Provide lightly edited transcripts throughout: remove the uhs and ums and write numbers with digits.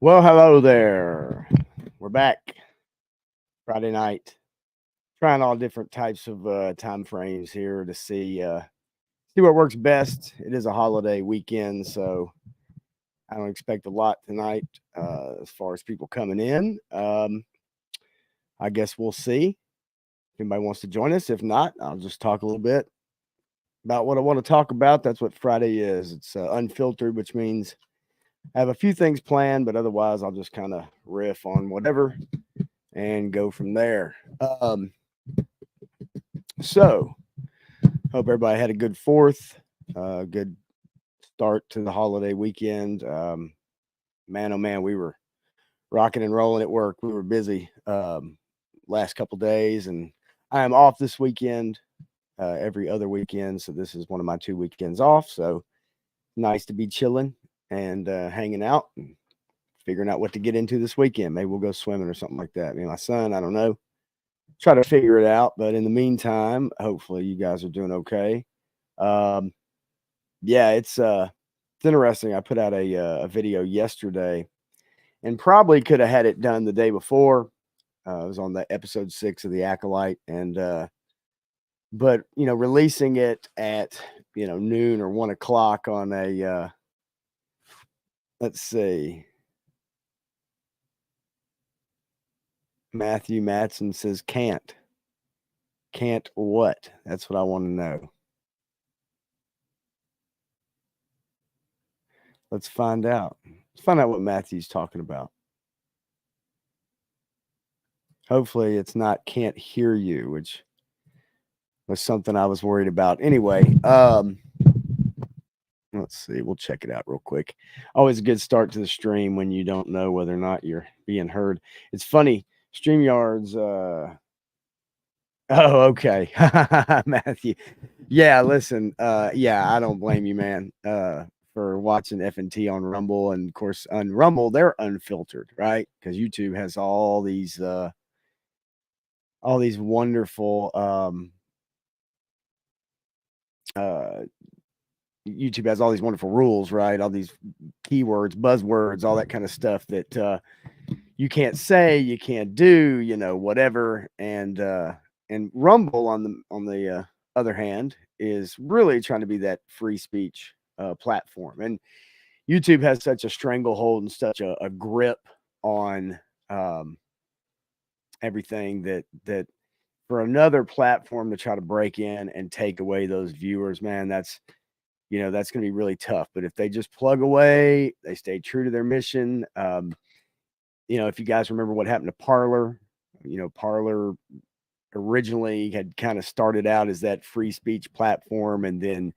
Well, hello there. We're back Friday night, trying all different types of time frames here to see what works best. It is a holiday weekend, so I don't expect a lot tonight as far as people coming in. I guess we'll see if anybody wants to join us. If not, I'll just talk a little bit about what I want to talk about. That's what Friday is. It's unfiltered, which means I have a few things planned, but otherwise I'll just kind of riff on whatever and go from there. So hope everybody had a good fourth, good start to the holiday weekend. Man, oh man, we were rocking and rolling at work. We were busy last couple days, and I am off this weekend, every other weekend. So this is one of my 2 weekends off. So nice to be chilling and hanging out and figuring out what to get into this weekend. Maybe we'll go swimming or something like that. Me and my son, I don't know. Try to figure it out. But in the meantime, hopefully you guys are doing okay. Um, yeah, it's interesting. I put out a video yesterday, and probably could have had it done the day before. It was on the episode 6 of the Acolyte, and but releasing it at noon or 1 o'clock on a let's see. Matthew Matson says can't. Can't what? That's what I want to know. Let's find out. Let's find out what Matthew's talking about. Hopefully it's not can't hear you, which was something I was worried about. Anyway, let's see. We'll check it out real quick. Always a good start to the stream when you don't know whether or not you're being heard. It's funny. StreamYard's oh, okay. Matthew. Yeah, listen, yeah, I don't blame you, man, for watching F&T on Rumble. And of course, on Rumble, they're unfiltered, right? Because YouTube has all these wonderful YouTube has all these wonderful rules, right? All these keywords, buzzwords, all that kind of stuff that you can't say, you can't do, whatever. And Rumble on the other hand is really trying to be that free speech platform. And YouTube has such a stranglehold and such a grip on everything that for another platform to try to break in and take away those viewers, man, that's going to be really tough. But if they just plug away, they stay true to their mission. If you guys remember what happened to Parler, Parler originally had kind of started out as that free speech platform, and then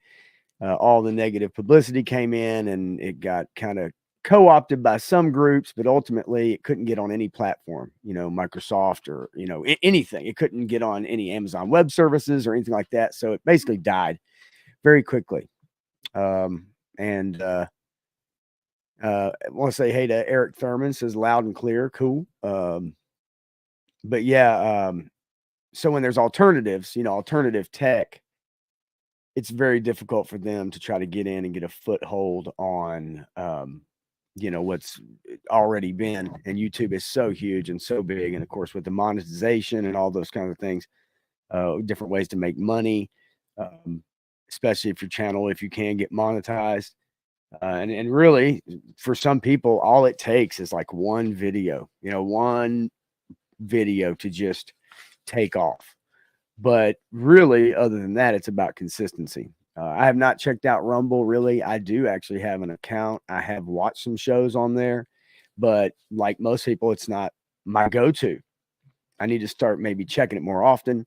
all the negative publicity came in, and it got kind of co-opted by some groups, but ultimately it couldn't get on any platform, Microsoft or, anything. It couldn't get on any Amazon Web Services or anything like that. So it basically died very quickly. And I want to say hey to Eric Thurman, says loud and clear. Cool. But yeah, so when there's alternatives, alternative tech, it's very difficult for them to try to get in and get a foothold on, what's already been. And YouTube is so huge and so big. And of course, with the monetization and all those kinds of things, different ways to make money, especially if your channel, if you can get monetized. And really, for some people, all it takes is like one video to just take off. But really, other than that, it's about consistency. I have not checked out Rumble, really. I do actually have an account. I have watched some shows on there, but like most people, it's not my go-to. I need to start maybe checking it more often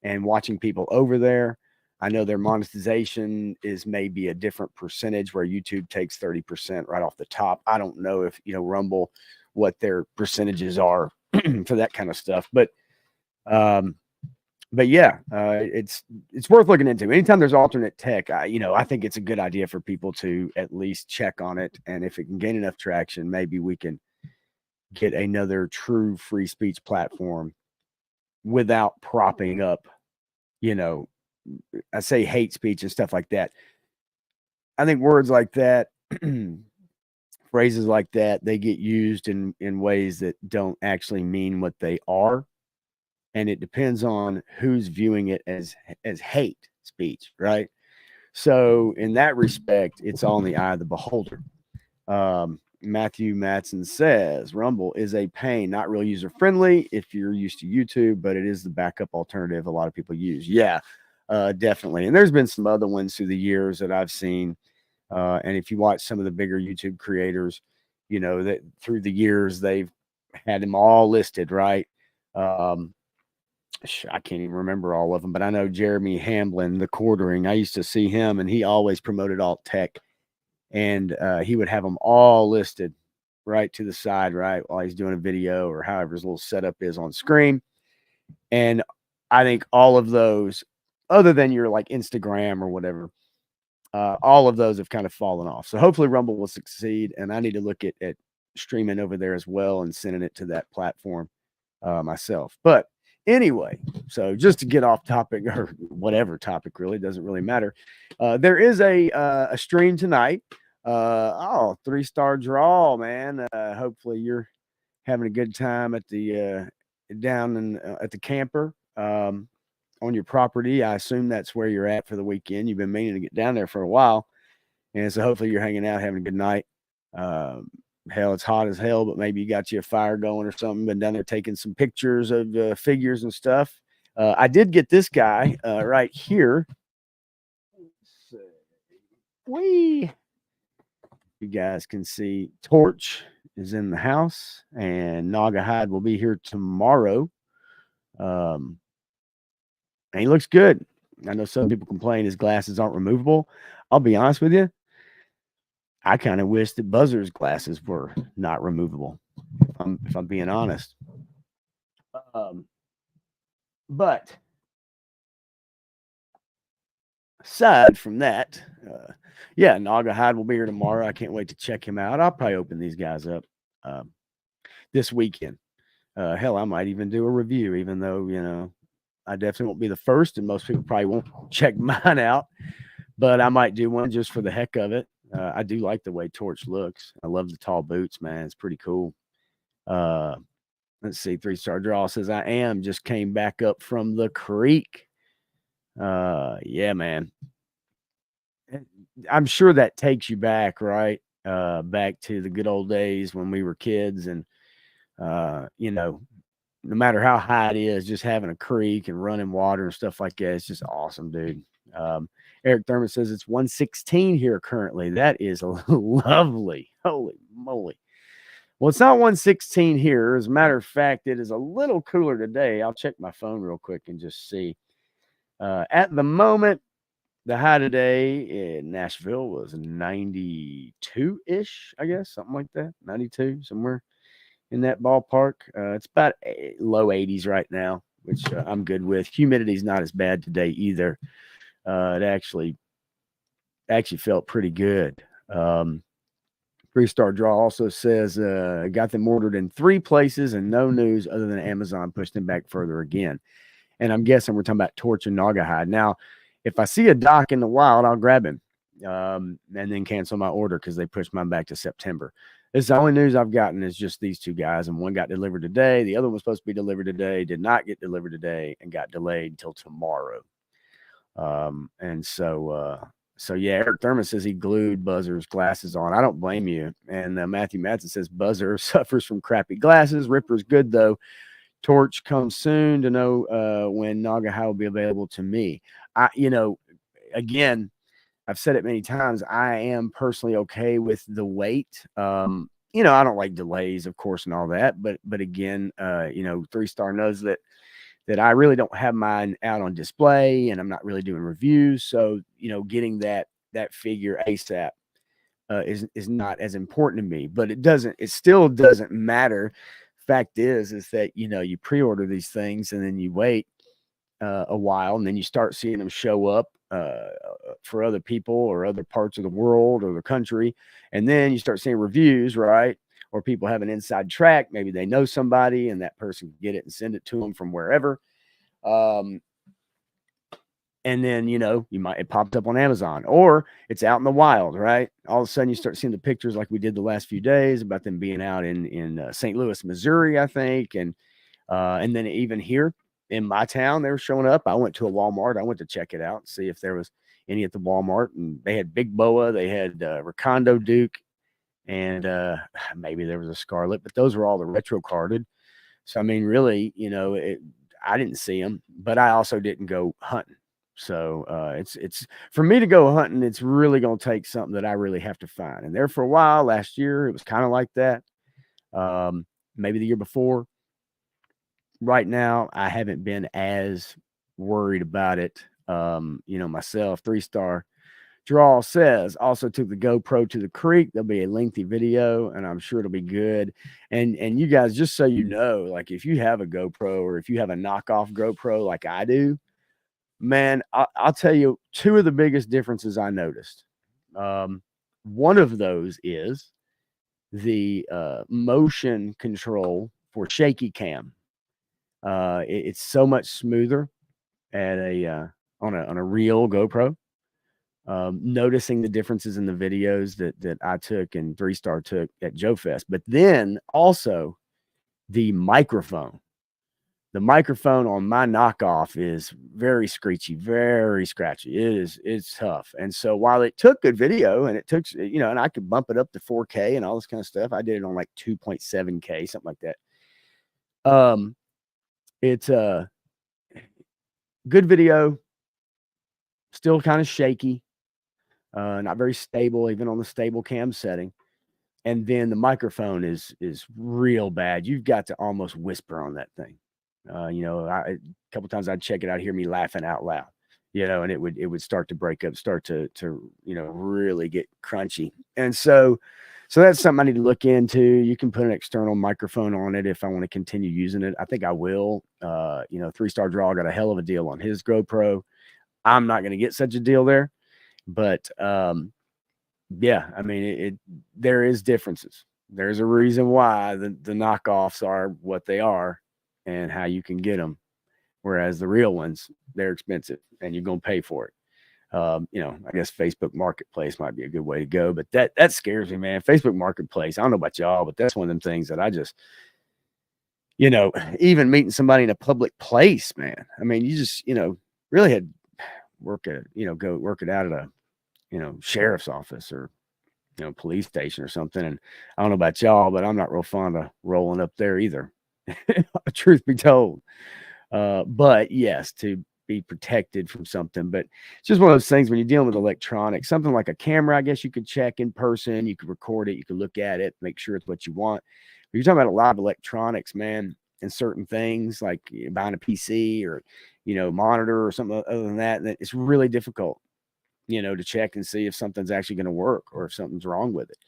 and watching people over there. I know their monetization is maybe a different percentage where YouTube takes 30% right off the top. I don't know if, Rumble, what their percentages are for that kind of stuff. But yeah, it's worth looking into. Anytime there's alternate tech, I think it's a good idea for people to at least check on it. And if it can gain enough traction, maybe we can get another true free speech platform without propping up, I say hate speech and stuff like that. I think words like that phrases like that, they get used in ways that don't actually mean what they are. And it depends on who's viewing it as hate speech, right? So in that respect, it's all in the eye of the beholder. Matthew Matson says Rumble is a pain, not real user friendly if you're used to YouTube, but it is the backup alternative a lot of people use. Yeah, definitely. And there's been some other ones through the years that I've seen. And if you watch some of the bigger YouTube creators, you know that through the years they've had them all listed, right? I can't even remember all of them, but I know Jeremy Hamblin, the quartering. I used to see him, and he always promoted alt tech, and he would have them all listed right to the side, right, while he's doing a video or however his little setup is on screen. And I think all of those, other than your like Instagram or whatever, all of those have kind of fallen off. So hopefully Rumble will succeed, and I need to look at streaming over there as well and sending it to that platform myself. But anyway, so just to get off topic or whatever topic, really doesn't really matter. There is a stream tonight. 3-star draw, man. Hopefully you're having a good time at the down in, at the camper on your property. I assume that's where you're at for the weekend. You've been meaning to get down there for a while, and so hopefully you're hanging out, having a good night. Hell, it's hot as hell, but maybe you got you a fire going or something. Been down there taking some pictures of figures and stuff. I did get this guy right here. You guys can see Torch is in the house, and Naga Hide will be here tomorrow. And he looks good. I know some people complain his glasses aren't removable. I'll be honest with you. I kind of wish that Buzzer's glasses were not removable, if I'm being honest. But aside from that, yeah, Naga Hide will be here tomorrow. I can't wait to check him out. I'll probably open these guys up this weekend. Hell, I might even do a review, even though, you know, I definitely won't be the first, and most people probably won't check mine out. But I might do one just for the heck of it. I do like the way Torch looks. I love the tall boots, man. It's pretty cool. Let's see. 3-star draw says I just came back up from the creek. Yeah, man. I'm sure that takes you back, right? Back to the good old days when we were kids, and you know, no matter how high it is, just having a creek and running water and stuff like that, it's just awesome, dude. Eric Thurman says it's 116 here currently. That is lovely. Holy moly. Well, it's not 116 here. As a matter of fact, it is a little cooler today. I'll check my phone real quick and just see. At the moment, the high today in Nashville was 92-ish, I guess, something like that. 92, somewhere in that ballpark. It's about low 80s right now, which I'm good with. Humidity's not as bad today either. It actually felt pretty good. 3-star draw also says got them ordered in 3 places and no news other than Amazon pushed them back further again. And I'm guessing we're talking about Torch and Naga Hide. Now, if I see a doc in the wild, I'll grab him and then cancel my order because they pushed mine back to September. This is the only news I've gotten is just these 2 guys, and one got delivered today. The other one was supposed to be delivered today, did not get delivered today, and got delayed until tomorrow. And so yeah, Eric Thurman says he glued Buzzer's glasses on. I don't blame you. And Matthew Madsen says Buzzer suffers from crappy glasses. Ripper's good though. Torch comes soon to know when Naga High will be available to me. You know, again, I've said it many times. I am personally okay with the wait. You know, I don't like delays, of course, and all that. But again, you know, 3-star knows that I really don't have mine out on display, and I'm not really doing reviews. So, you know, getting that figure ASAP is not as important to me. But it still doesn't matter. Fact is that, you know, you pre-order these things and then you wait a while, and then you start seeing them show up for other people or other parts of the world or the country, and then you start seeing reviews, right? Or people have an inside track. Maybe they know somebody and that person can get it and send it to them from wherever. And then, it popped up on Amazon, or it's out in the wild, right? All of a sudden you start seeing the pictures like we did the last few days about them being out in St. Louis, Missouri, I think. And then even here in my town, they were showing up. I went to a Walmart. I went to check it out and see if there was any at the Walmart. And they had Big Boa, they had Recondo Duke, and maybe there was a Scarlet, but those were all the retro carded. So, I mean, really, I didn't see them, but I also didn't go hunting. So it's for me to go hunting, it's really going to take something that I really have to find. And there for a while last year, it was kind of like that. Maybe the year before. Right now, I haven't been as worried about it. Myself, 3-star Draw says, also took the GoPro to the creek. There'll be a lengthy video, and I'm sure it'll be good. And you guys, just so you know, like if you have a GoPro or if you have a knockoff GoPro like I do, man, I'll tell you 2 of the biggest differences I noticed. One of those is the motion control for shaky cam. It's so much smoother at on a real GoPro. Noticing the differences in the videos that I took and 3-star took at Joe Fest, but then also the microphone. The microphone on my knockoff is very screechy, very scratchy. It's tough. And so while it took good video and it took, and I could bump it up to 4K and all this kind of stuff, I did it on like 2.7K, something like that. It's a good video, still kind of shaky, not very stable, even on the stable cam setting. And then the microphone is real bad. You've got to almost whisper on that thing. A couple times I'd check it out, hear me laughing out loud, and it would start to break up, start to really get crunchy. And so that's something I need to look into. You can put an external microphone on it if I want to continue using it. I think I will. 3-star Draw got a hell of a deal on his GoPro. I'm not going to get such a deal there, but yeah, I mean, there is differences. There's a reason why the knockoffs are what they are and how you can get them. Whereas the real ones, they're expensive and you're going to pay for it. I guess Facebook Marketplace might be a good way to go, but that scares me, man. Facebook Marketplace, I don't know about y'all, but that's one of them things that I just, even meeting somebody in a public place, man. I mean, you just, really had go work it out at a, sheriff's office or, police station or something. And I don't know about y'all, but I'm not real fond of rolling up there either. Truth be told. But yes, to be protected from something. But it's just one of those things when you're dealing with electronics, something like a camera, I guess you could check in person, you could record it, you could look at it, make sure it's what you want. But you're talking about a lot of electronics, man, and certain things like buying a PC or, monitor or something other than that, it's really difficult, to check and see if something's actually going to work or if something's wrong with it.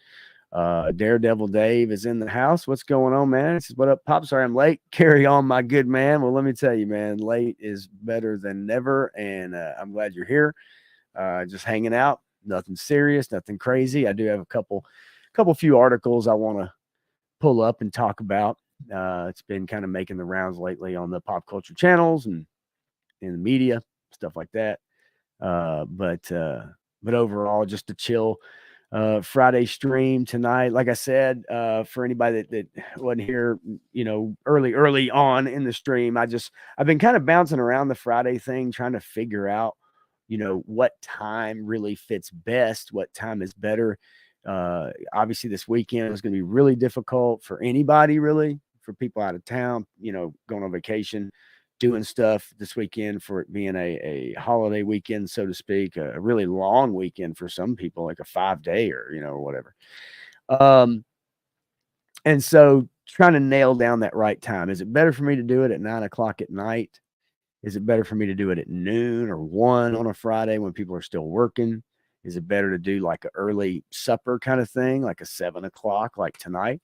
Daredevil Dave is in the house. What's going on, man? He says, what up, Pop? Sorry I'm late. Carry on, my good man. Well, let me tell you, man, late is better than never, and I'm glad you're here. Just hanging out. Nothing serious, nothing crazy. I do have a couple few articles I want to pull up and talk about. It's been kind of making the rounds lately on the pop culture channels and in the media, stuff like that. But overall, just a chill Friday stream tonight. Like I said, for anybody that wasn't here, early on in the stream, I've been kind of bouncing around the Friday thing, trying to figure out, what time really fits best, what time is better. Obviously this weekend is going to be really difficult for anybody, really, for people out of town, going on vacation, doing stuff this weekend, for it being a holiday weekend, so to speak, a really long weekend for some people, like a 5-day or, or whatever. And so trying to nail down that right time. Is it better for me to do it at 9:00 at night? Is it better for me to do it at noon or 1 on a Friday when people are still working? Is it better to do like an early supper kind of thing, like a 7 o'clock, like tonight?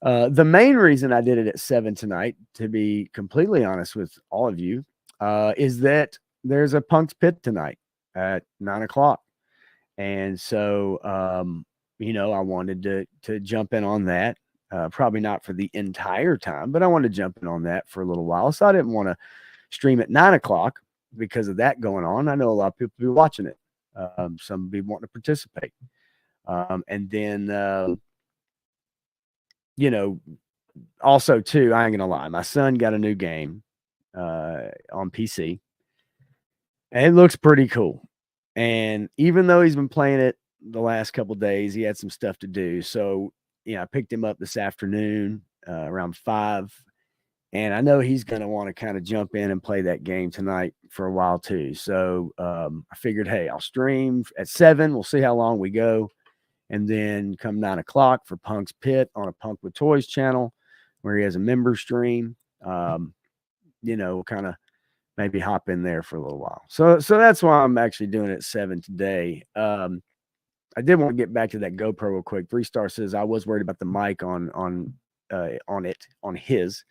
The main reason I did it at 7 tonight, to be completely honest with all of you, is that there's a Punk's Pit tonight at 9:00. And so, I wanted to jump in on that. Probably not for the entire time, but I wanted to jump in on that for a little while. So I didn't want to stream at 9:00 because of that going on, I know a lot of people be watching it. Some be wanting to participate. And then, you know, also too, I ain't gonna lie, my son got a new game on PC, and it looks pretty cool. And even though he's been playing it the last couple days, he had some stuff to do. So, I picked him up this afternoon around 5, and I know he's going to want to kind of jump in and play that game tonight for a while too. So I figured, hey, I'll stream at 7. We'll see how long we go. And then come 9 o'clock for Punk's Pit on a Punk with Toys channel where he has a member stream. Kind of maybe hop in there for a little while. So that's why I'm actually doing it at 7 today. I did want to get back to that GoPro real quick. 3-Star says I was worried about the mic on his,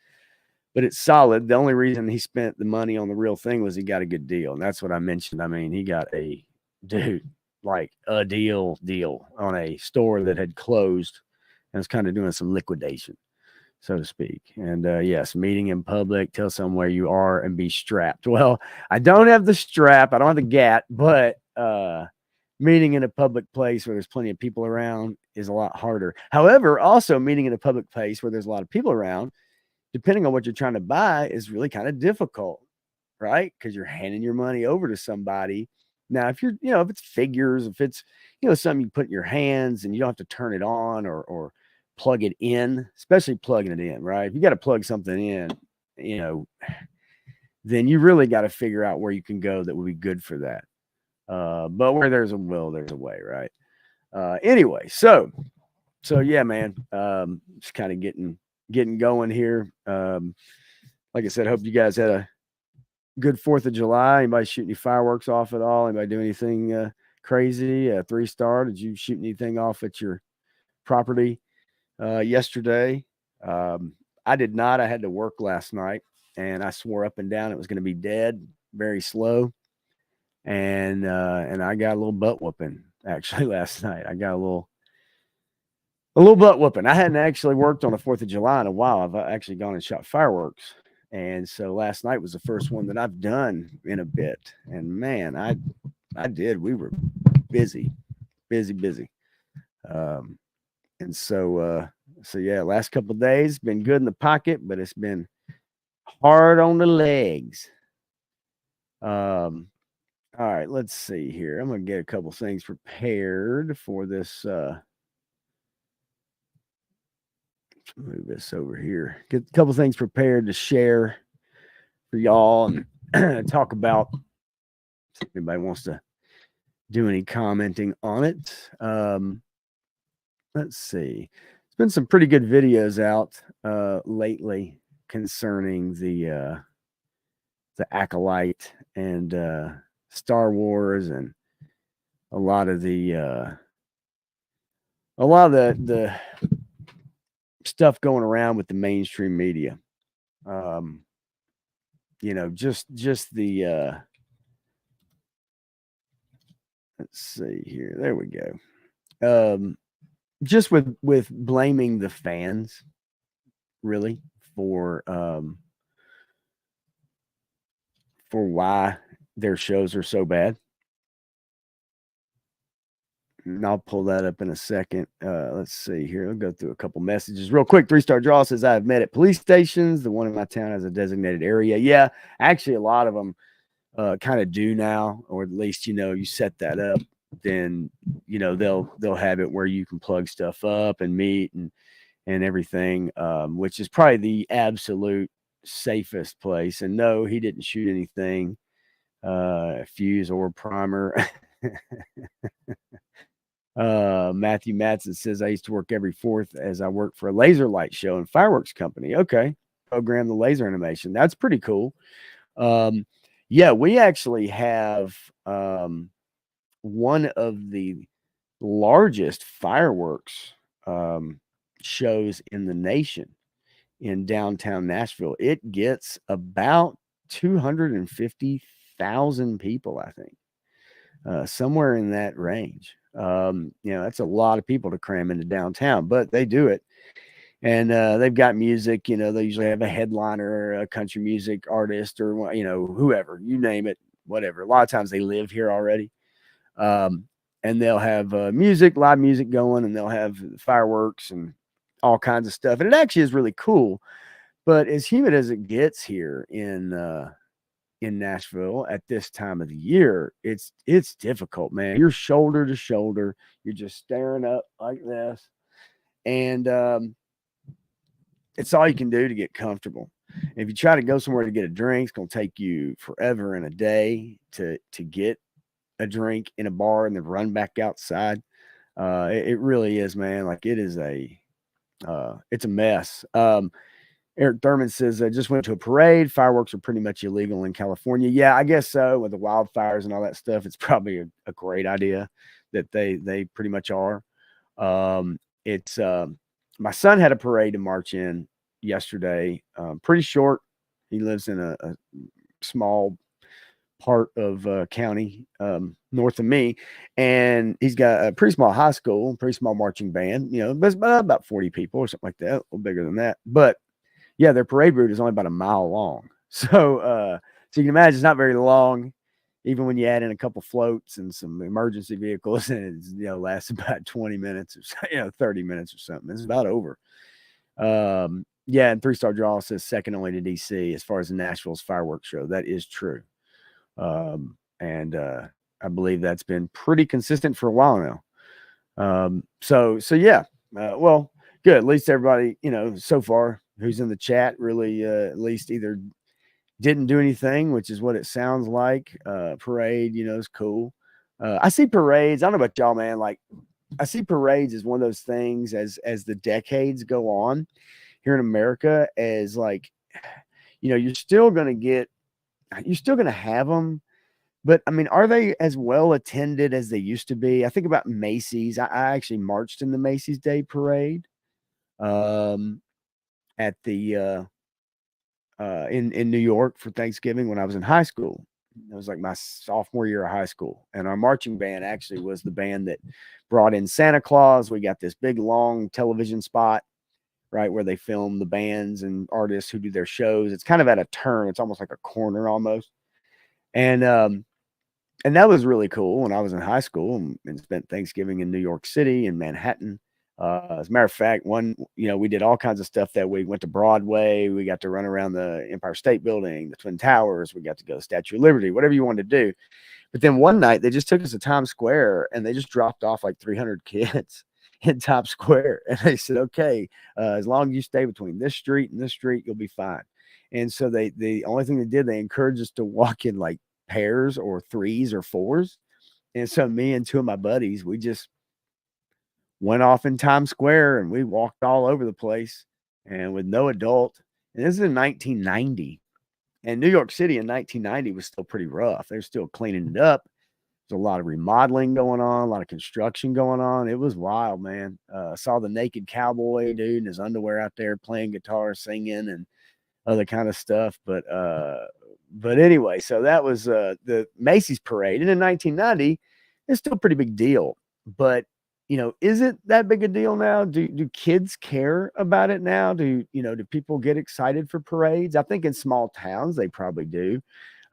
but it's solid. The only reason he spent the money on the real thing was he got a good deal, and that's what I mentioned. I mean, he got a deal on a store that had closed and was kind of doing some liquidation, so to speak. And yes, meeting in public, tell someone where you are and be strapped. Well, I don't have the strap, I don't have the GAT, but meeting in a public place where there's plenty of people around is a lot harder. However, also meeting in a public place where there's a lot of people around, depending on what you're trying to buy, is really kind of difficult, right? Because you're handing your money over to somebody. Now, if you're, if it's figures, if it's, something you put in your hands and you don't have to turn it on or plug it in, especially plugging it in, right? If you got to plug something in, then you really got to figure out where you can go that would be good for that. But where there's a will, there's a way, right? Anyway, so yeah, man, just kind of getting going here. Like I said, hope you guys had a good 4th of July. Anybody shoot any fireworks off at all? Anybody do anything crazy? 3-Star, did you shoot anything off at your property yesterday? I did not. I had to work last night, and I swore up and down it was going to be dead, very slow. And I got a little butt whooping actually last night. I got a little butt whooping. I hadn't actually worked on the 4th of July in a while. I've actually gone and shot fireworks. And so last night was the first one that I've done in a bit. And man, I did. We were busy. And so yeah, last couple of days been good in the pocket, but it's been hard on the legs. All right, let's see here. I'm going to get a couple things prepared for this. Let's move this over here. Get a couple things prepared to share for y'all and talk about. If anybody wants to do any commenting on it. Let's see. There's been some pretty good videos out lately concerning the Acolyte and Star Wars and a lot of the stuff going around with the mainstream media. Just the let's see here. There we go. Just with blaming the fans really for why their shows are so bad. And I'll pull that up in a second. Let's see here. I'll go through a couple messages real quick. 3-Star Draw says, I've met at police stations. The one in my town has a designated area. Yeah, actually, a lot of them kind of do now, or at least, you set that up. Then, they'll have it where you can plug stuff up and meet and everything, which is probably the absolute safest place. And no, he didn't shoot anything, fuse or primer. Matthew Matson says, I used to work every 4th as I worked for a laser light show and fireworks company. Okay. Program the laser animation. That's pretty cool. Yeah, we actually have one of the largest fireworks shows in the nation in downtown Nashville. It gets about 250,000 people, I think, somewhere in that range. That's a lot of people to cram into downtown, but they do it. And they've got music, they usually have a headliner, a country music artist, or, whoever, you name it. whatever. A lot of times they live here already. Um, and they'll have music, live music going, and they'll have fireworks and all kinds of stuff. And it actually is really cool. But as humid as it gets here in Nashville at this time of the year, it's difficult, man. You're shoulder to shoulder. You're just staring up like this, and it's all you can do to get comfortable. If you try to go somewhere to get a drink, it's gonna take you forever and a day to get a drink in a bar and then run back outside. It really is, man. Like it's a mess. Eric Thurman says, I just went to a parade. Fireworks are pretty much illegal in California. Yeah, I guess so. With the wildfires and all that stuff, it's probably a great idea that they pretty much are. It's My son had a parade to march in yesterday. Pretty short. He lives in a small part of county north of me, and he's got a pretty small high school, pretty small marching band. But it's about 40 people or something like that, a little bigger than that. But yeah, their parade route is only about a mile long. So you can imagine it's not very long, even when you add in a couple floats and some emergency vehicles, and it lasts about 20 minutes or 30 minutes or something. It's about over. Yeah, and 3-Star Draw says second only to DC as far as Nashville's fireworks show. That is true. And I believe that's been pretty consistent for a while now. So yeah, well, good. At least everybody, so far who's in the chat really, at least either didn't do anything, which is what it sounds like. Parade, is cool. I see parades. I don't know about y'all, man. Like, I see parades as one of those things as the decades go on here in America, as like, you're still going to have them. But I mean, are they as well attended as they used to be? I think about Macy's. I actually marched in the Macy's Day Parade at the in New York for Thanksgiving when I was in high school. It was like my sophomore year of high school, and our marching band actually was the band that brought in Santa Claus. We got this big long television spot, right, where they film the bands and artists who do their shows. It's kind of at a turn. It's almost like a corner almost, and that was really cool when I was in high school and spent Thanksgiving in New York City and Manhattan. As a matter of fact, we did all kinds of stuff that week. Went to Broadway. We got to run around the Empire State Building, the Twin Towers. We got to go to Statue of Liberty, whatever you wanted to do. But then one night they just took us to Times Square and they just dropped off like 300 kids in Times Square. And they said, okay, as long as you stay between this street and this street, you'll be fine. And so the only thing they did, they encouraged us to walk in like pairs or threes or fours. And so me and two of my buddies, we just went off in Times Square and we walked all over the place and with no adult. And this is in 1990. And New York City in 1990 was still pretty rough. They're still cleaning it up. There's a lot of remodeling going on, a lot of construction going on. It was wild, man. Saw the naked cowboy dude in his underwear out there playing guitar, singing, and other kind of stuff. But anyway, so that was the Macy's parade. And in 1990, it's still a pretty big deal. But is it that big a deal now? Do kids care about it now? Do people get excited for parades? I think in small towns they probably do.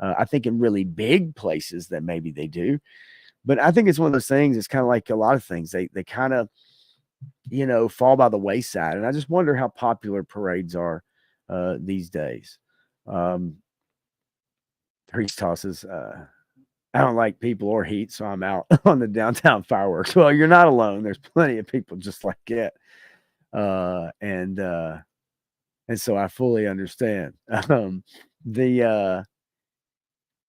I think in really big places that maybe they do. But I think it's one of those things. It's kind of like a lot of things. They kind of fall by the wayside. And I just wonder how popular parades are these days. Reese tosses. I don't like people or heat, so I'm out on the downtown fireworks. Well, you're not alone. There's plenty of people just like it. And so I fully understand.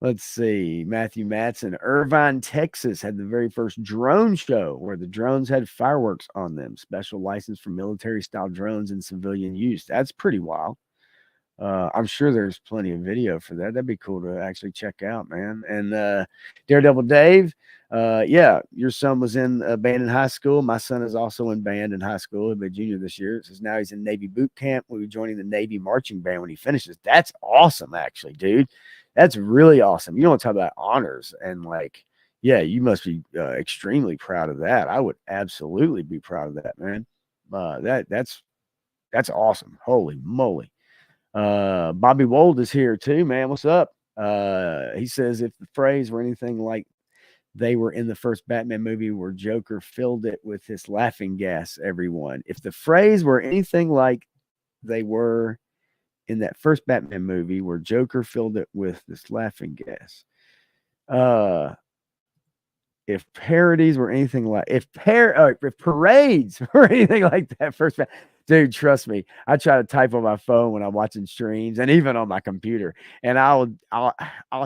Let's see, Matthew Matson, Irvine, Texas had the very first drone show where the drones had fireworks on them. Special license for military style drones in civilian use. That's pretty wild. I'm sure there's plenty of video for that. That'd be cool to actually check out, man. And Daredevil Dave, yeah, your son was in band in high school. My son is also in band in high school. He'll be a junior this year. It says now he's in Navy boot camp. We'll be joining the Navy marching band when he finishes. That's awesome, actually, dude. That's really awesome. You want to talk about honors and like, yeah, you must be extremely proud of that. I would absolutely be proud of that, man. That's awesome. Holy moly. Bobby Wold is here too, man. What's up? He says if the phrase were anything like they were in the first Batman movie where Joker filled it with his laughing gas, everyone. If the phrase were anything like they were in that first Batman movie where Joker filled it with this laughing gas. If parodies were anything like if parades were anything like that first dude, trust me, I try to type on my phone when I'm watching streams and even on my computer, and I'll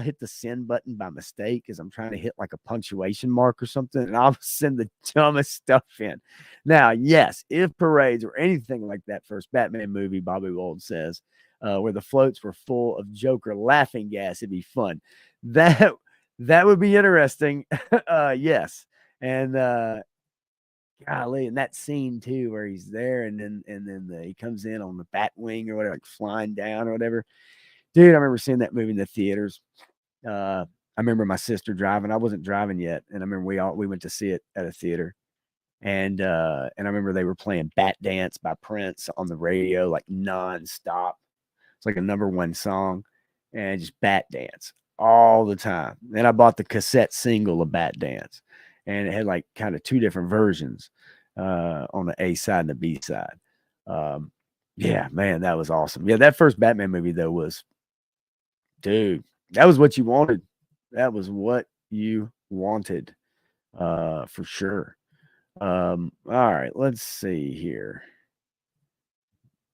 hit the send button by mistake because I'm trying to hit like a punctuation mark or something, and I'll send the dumbest stuff in. Now, yes, if parades were anything like that first Batman movie, Bobby Wold says, where the floats were full of Joker laughing gas, it'd be fun. That would be interesting. Yes. And golly, and that scene too, where he's there and then he comes in on the bat wing or whatever, like flying down or whatever. Dude, I remember seeing that movie in the theaters. I remember my sister driving. I wasn't driving yet, and I remember we went to see it at a theater. And I remember they were playing Bat Dance by Prince on the radio like nonstop. It's like a #1 song, and just Bat Dance all the time. Then I bought the cassette single of Bat Dance, and it had like kind of 2 different versions on the A side and the B side. Yeah, man, that was awesome. Yeah, that first Batman movie though was, dude, that was what you wanted. That was what you wanted, for sure. All right, let's see here.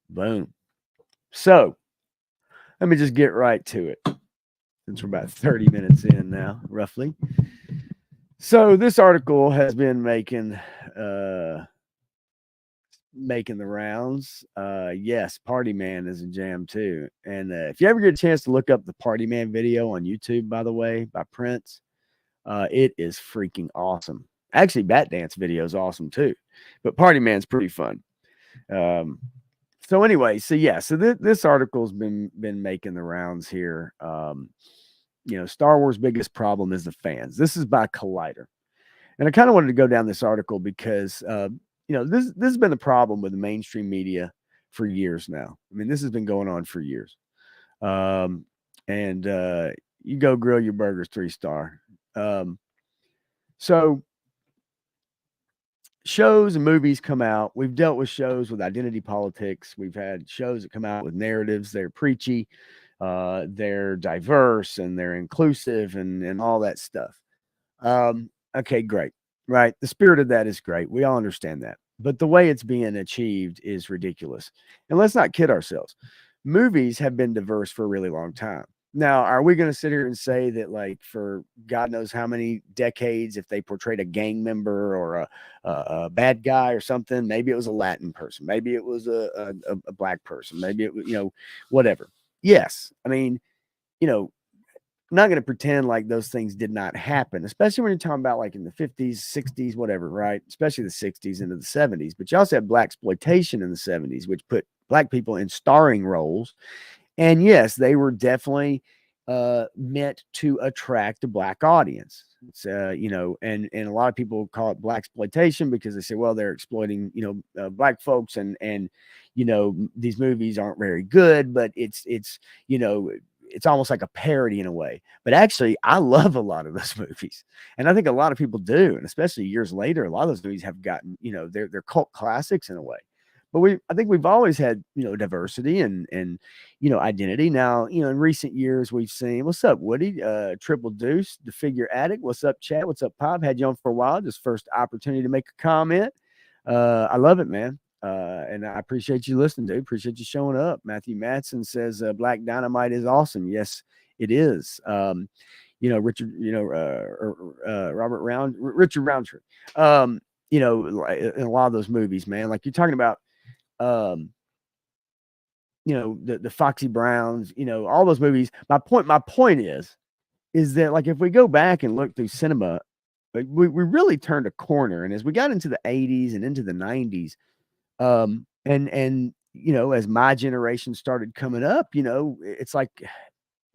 Boom. So let me just get right to it, since we're about 30 minutes in now, roughly. So this article has been making the rounds. Yes, Party Man is a jam too. And if you ever get a chance to look up the Party Man video on YouTube, by the way, by Prince, it is freaking awesome. Actually, Bat Dance video is awesome too, but Party Man's pretty fun. So anyway, so this article's been making the rounds here. Star Wars' biggest problem is the fans. This is by Collider, and I kind of wanted to go down this article because this has been the problem with the mainstream media for years now. I mean, this has been going on for years. And you go grill your burgers 3-star. So shows and movies come out. We've dealt with shows with identity politics. We've had shows that come out with narratives. They're preachy, they're diverse, and they're inclusive, and all that stuff. Okay, great. Right. The spirit of that is great. We all understand that. But the way it's being achieved is ridiculous. And let's not kid ourselves. Movies have been diverse for a really long time. Now, are we going to sit here and say that, like, for God knows how many decades, if they portrayed a gang member or a bad guy or something, maybe it was a Latin person, maybe it was a black person, maybe it was, whatever. Yes. I mean, I'm not going to pretend like those things did not happen, especially when you're talking about like in the 50s, 60s, whatever, right? Especially the 60s into the 70s. But you also had black exploitation in the 70s, which put black people in starring roles. And yes, they were definitely meant to attract a black audience. It's, and a lot of people call it black exploitation because they say, well, they're exploiting, black folks, and these movies aren't very good, but it's almost like a parody in a way. But actually, I love a lot of those movies, and I think a lot of people do, and especially years later, a lot of those movies have gotten, they're cult classics in a way. But I think we've always had, diversity and identity. Now, in recent years, we've seen, what's up, Woody? Triple Deuce, the Figure Addict. What's up, Chad? What's up, Pop? Had you on for a while. Just first opportunity to make a comment. I love it, man. And I appreciate you listening, dude. Appreciate you showing up. Matthew Matson says Black Dynamite is awesome. Yes, it is. Richard, Richard Roundtree. In a lot of those movies, man, like you're talking about, the Foxy Browns, all those movies. My point is that, like, if we go back and look through cinema, like, we really turned a corner. And as we got into the 80s and into the 90s, and as my generation started coming up, it's like it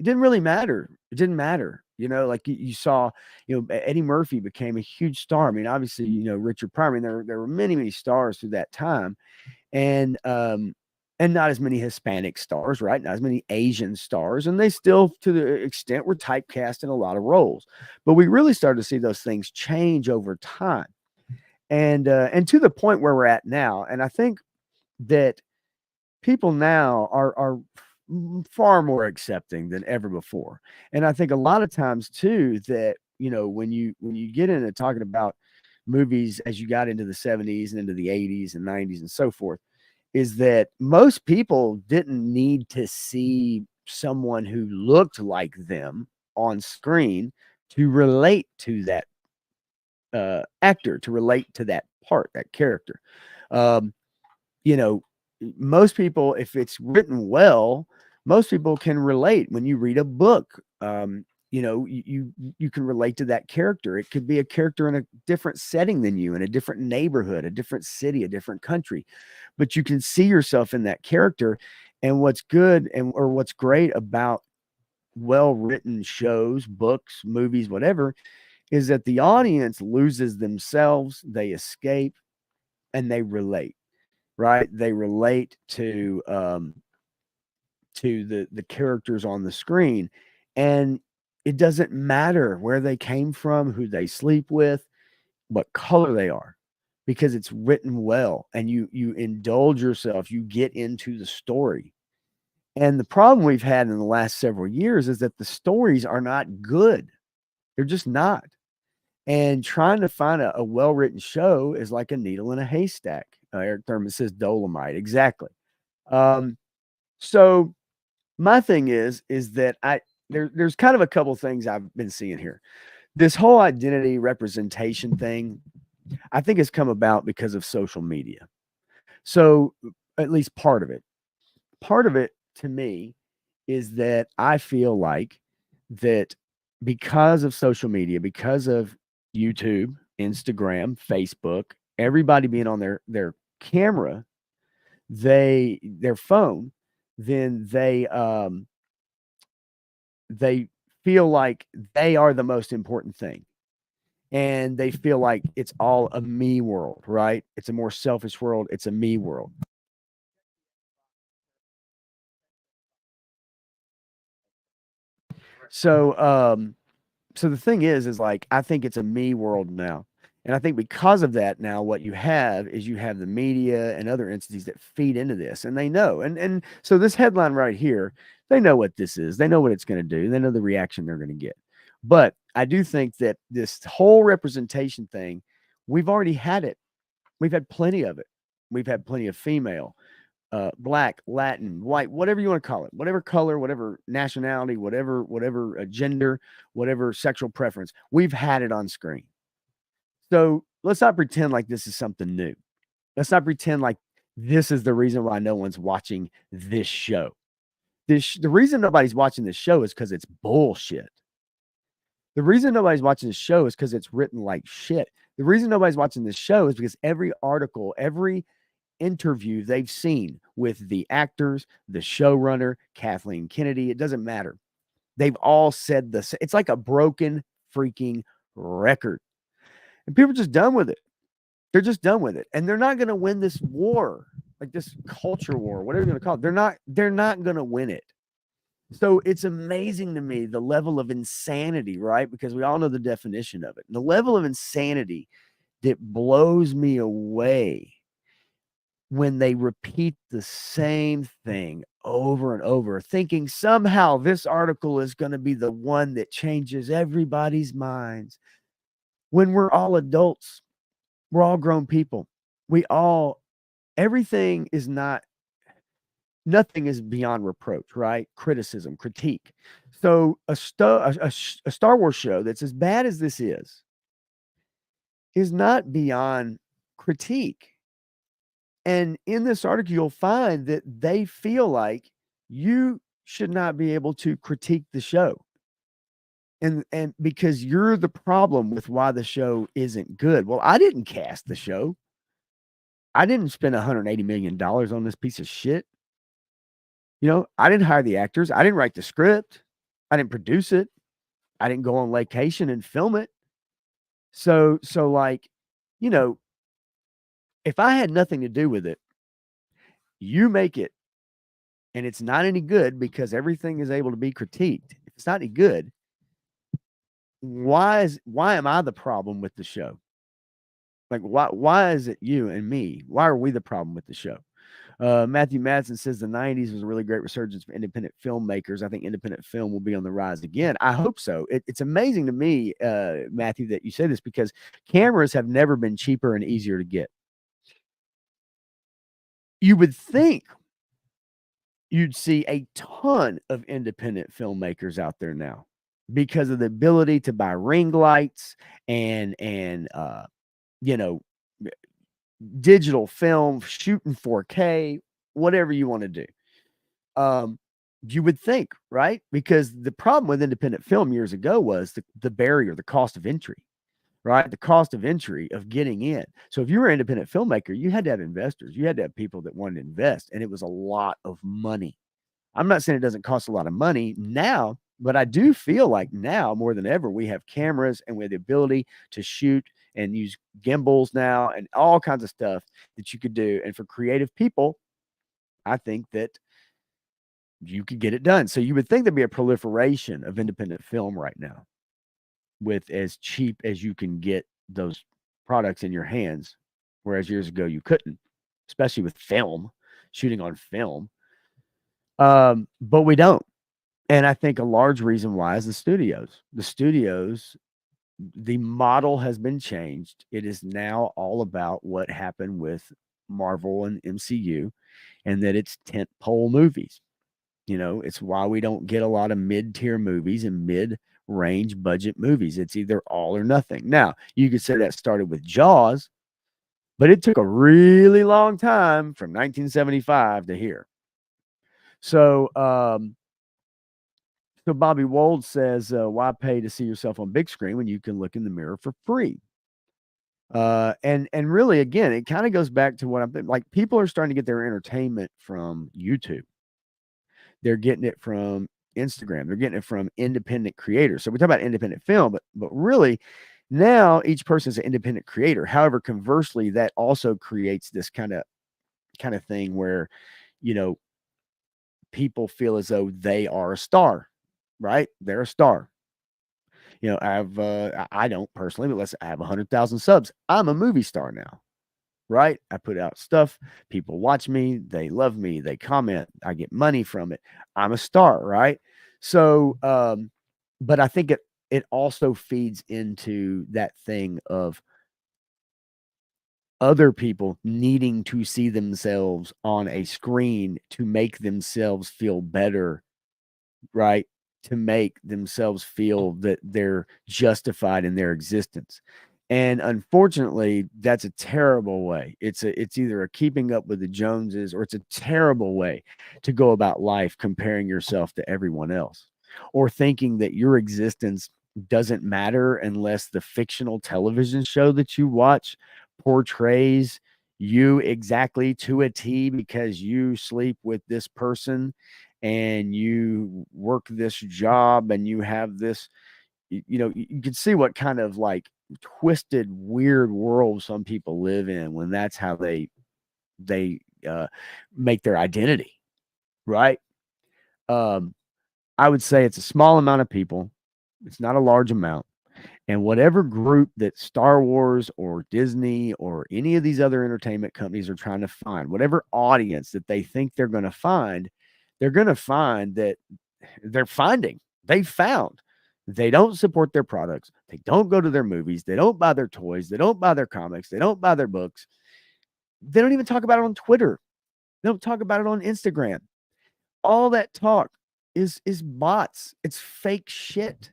didn't really matter. It didn't matter. Like you saw, Eddie Murphy became a huge star. I mean, obviously, Richard Pryor. I mean, there were many, many stars through that time. And and not as many Hispanic stars, right? Not as many Asian stars, and they still, to the extent, were typecast in a lot of roles. But we really started to see those things change over time, and to the point where we're at now. And I think that people now are far more accepting than ever before. And I think a lot of times too that, when you get into talking about movies as you got into the 70s and into the 80s and 90s and so forth, is that most people didn't need to see someone who looked like them on screen to relate to that actor, to relate to that part, that character. Um, you know, most people, if it's written well, most people can relate. When you read a book, you can relate to that character. It could be a character in a different setting than you, in a different neighborhood, a different city, a different country, but you can see yourself in that character. And what's good, and or what's great about well written shows, books, movies, whatever, is that the audience loses themselves, they escape, and they relate, right? They relate to the characters on the screen, and it doesn't matter where they came from, who they sleep with, what color they are, because it's written well, and you indulge yourself, you get into the story. And the problem we've had in the last several years is that the stories are not good. They're just not. And trying to find a well-written show is like a needle in a haystack. Eric Thurman says dolomite. Exactly. Um, so my thing is that there's kind of a couple things I've been seeing here. This whole identity representation thing, I think, has come about because of social media. So at least part of it. Part of it to me is that I feel like that because of social media, because of YouTube, Instagram, Facebook, everybody being on their camera, their phone, then they feel like they are the most important thing. And they feel like it's all a me world, right? It's a more selfish world. It's a me world. So, so the thing is like, I think it's a me world now. And I think because of that, now what you have is you have the media and other entities that feed into this, and they know. And so this headline right here, they know what this is. They know what it's going to do. They know the reaction they're going to get. But I do think that this whole representation thing, we've already had it. We've had plenty of it. We've had plenty of female, black, Latin, white, whatever you want to call it, whatever color, whatever nationality, whatever gender, whatever sexual preference. We've had it on screen. So let's not pretend like this is something new. Let's not pretend like this is the reason why no one's watching this show. The reason nobody's watching this show is because it's bullshit. The reason nobody's watching this show is because it's written like shit. The reason nobody's watching this show is because every article, every interview they've seen with the actors, the showrunner, Kathleen Kennedy, it doesn't matter. They've all said this. It's like a broken freaking record. And people are just done with it. They're just done with it. And they're not going to win this war, like this culture war, whatever you're going to call it. They're not going to win it. So it's amazing to me the level of insanity, right? Because we all know the definition of it. The level of insanity that blows me away when they repeat the same thing over and over, thinking somehow this article is going to be the one that changes everybody's minds. When we're all adults, we're all grown people. We all, everything is not, nothing is beyond reproach, right? Criticism, critique. So a Star Wars show that's as bad as this is not beyond critique. And in this article, you'll find that they feel like you should not be able to critique the show. And because you're the problem with why the show isn't good. Well, I didn't cast the show. I didn't spend $180 million on this piece of shit. I didn't hire the actors. I didn't write the script. I didn't produce it. I didn't go on location and film it. So like, you know, if I had nothing to do with it, you make it and it's not any good because everything is able to be critiqued. If it's not any good, why am I the problem with the show? Like, why is it you and me? Why are we the problem with the show? Matthew Madsen says the 90s was a really great resurgence for independent filmmakers. I think independent film will be on the rise again. I hope so. It's amazing to me, Matthew, that you say this, because cameras have never been cheaper and easier to get. You would think you'd see a ton of independent filmmakers out there now because of the ability to buy ring lights and you know, digital film, shooting 4K, whatever you want to do. You would think, right? Because the problem with independent film years ago was the barrier, the cost of entry, right? The cost of entry of getting in. So if you were an independent filmmaker, you had to have investors, you had to have people that wanted to invest, and it was a lot of money. I'm not saying it doesn't cost a lot of money now, but I do feel like now more than ever, we have cameras and we have the ability to shoot and use gimbals now and all kinds of stuff that you could do. And for creative people, I think that you could get it done. So you would think there'd be a proliferation of independent film right now with as cheap as you can get those products in your hands, whereas years ago you couldn't, especially with film, shooting on film. But we don't. And I think a large reason why is the studios. The studios, the model has been changed. It is now all about what happened with Marvel and MCU, and that it's tent pole movies. You know, it's why we don't get a lot of mid-tier movies and mid-range budget movies. It's either all or nothing. Now, you could say that started with Jaws, but it took a really long time from 1975 to here. So, so Bobby Wold says, why pay to see yourself on big screen when you can look in the mirror for free? And really, again, it kind of goes back to what I've been like. People are starting to get their entertainment from YouTube. They're getting it from Instagram. They're getting it from independent creators. So we talk about independent film, but really now each person is an independent creator. However, conversely, that also creates this kind of thing where, you know, people feel as though they are a star, right? They're a star. You know, I don't personally, but let's say I have 100,000 subs. I'm a movie star now, right? I put out stuff. People watch me. They love me. They comment. I get money from it. I'm a star, right? So, but I think it also feeds into that thing of other people needing to see themselves on a screen to make themselves feel better, right? To make themselves feel that they're justified in their existence. And unfortunately, that's a terrible way. It's either a keeping up with the Joneses, or it's a terrible way to go about life, comparing yourself to everyone else, or thinking that your existence doesn't matter unless the fictional television show that you watch portrays you exactly to a T because you sleep with this person and you work this job and you have this, you know, you can see what kind of like twisted, weird world some people live in when that's how they make their identity, right? Um, I would say it's a small amount of people. It's not a large amount. And whatever group that Star Wars or Disney or any of these other entertainment companies are trying to find, whatever audience that they think they're going to find, they're going to find that they're finding. They found they don't support their products. They don't go to their movies. They don't buy their toys. They don't buy their comics. They don't buy their books. They don't even talk about it on Twitter. They don't talk about it on Instagram. All that talk is bots. It's fake shit.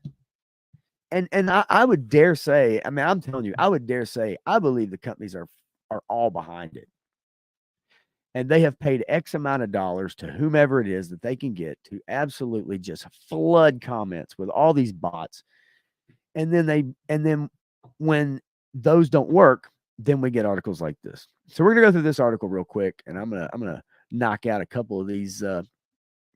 And I would dare say, I mean, I'm telling you, I would dare say, I believe the companies are all behind it. And they have paid X amount of dollars to whomever it is that they can get to absolutely just flood comments with all these bots. And then when those don't work, then we get articles like this. So we're gonna go through this article real quick, and I'm gonna knock out a couple of these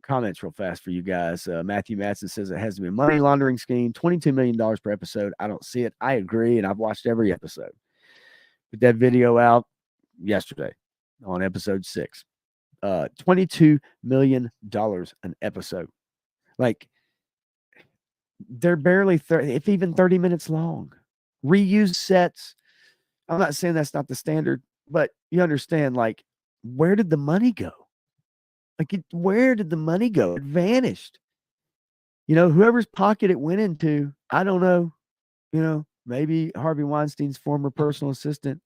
comments real fast for you guys. Matthew Madsen says it has to be a money laundering scheme, $22 million per episode. I don't see it. I agree, and I've watched every episode. Put that video out yesterday on episode 6. $22 million an episode. Like, they're barely 30, if even 30 minutes long. Reused sets. I'm not saying that's not the standard, but you understand, like, where did the money go? Where did the money go? It vanished. Whoever's pocket it went into, I don't know. Maybe Harvey Weinstein's former personal assistant,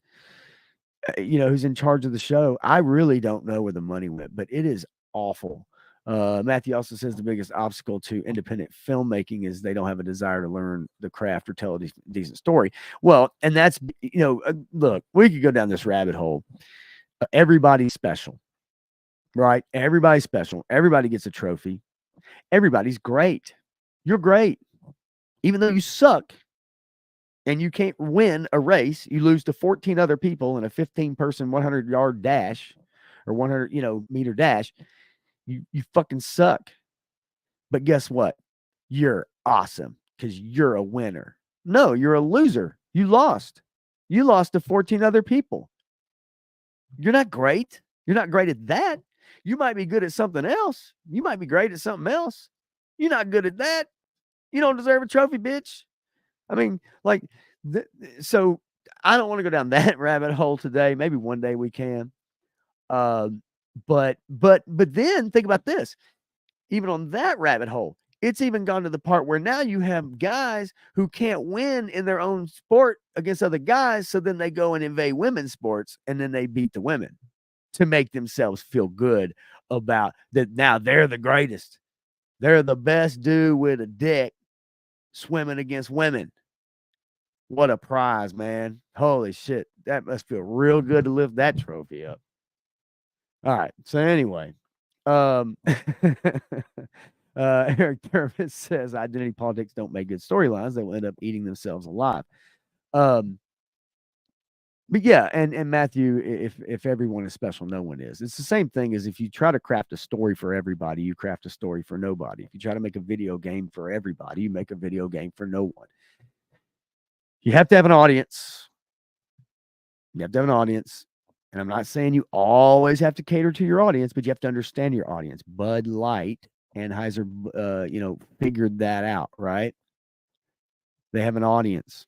who's in charge of the show. I really don't know where the money went, but it is awful. Matthew also says the biggest obstacle to independent filmmaking is they don't have a desire to learn the craft or tell a decent story. Well, and that's, look, we could go down this rabbit hole. Everybody's special, right? Everybody's special. Everybody gets a trophy. Everybody's great. You're great. Even though you suck and you can't win a race, you lose to 14 other people in a 15-person 100-yard dash or 100, meter dash. You fucking suck. But guess what? You're awesome because you're a winner. No, you're a loser. You lost. You lost to 14 other people. You're not great. You're not great at that. You might be good at something else. You might be great at something else. You're not good at that. You don't deserve a trophy, bitch. I mean, like, so I don't want to go down that rabbit hole today. Maybe one day we can. But then think about this. Even on that rabbit hole, it's even gone to the part where now you have guys who can't win in their own sport against other guys. So then they go and invade women's sports and then they beat the women to make themselves feel good about that. Now they're the greatest. They're the best dude with a dick swimming against women. What a prize, man. Holy shit. That must feel real good to lift that trophy up. All right. So anyway, Eric Dermott says identity politics don't make good storylines. They will end up eating themselves alive. But yeah, and Matthew, if everyone is special, no one is. It's the same thing as if you try to craft a story for everybody, you craft a story for nobody. If you try to make a video game for everybody, you make a video game for no one. You have to have an audience. You have to have an audience. And I'm not saying you always have to cater to your audience, but you have to understand your audience. Bud Light and Anheuser, figured that out, right? They have an audience.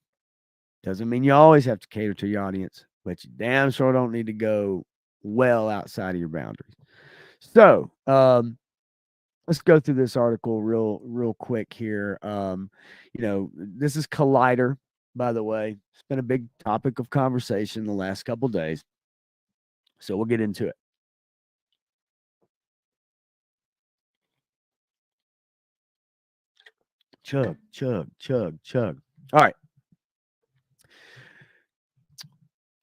Doesn't mean you always have to cater to your audience, but you damn sure don't need to go well outside of your boundaries. So, let's go through this article real quick here. This is Collider, by the way. It's been a big topic of conversation the last couple of days. So we'll get into it. Chug, chug, chug, chug. All right.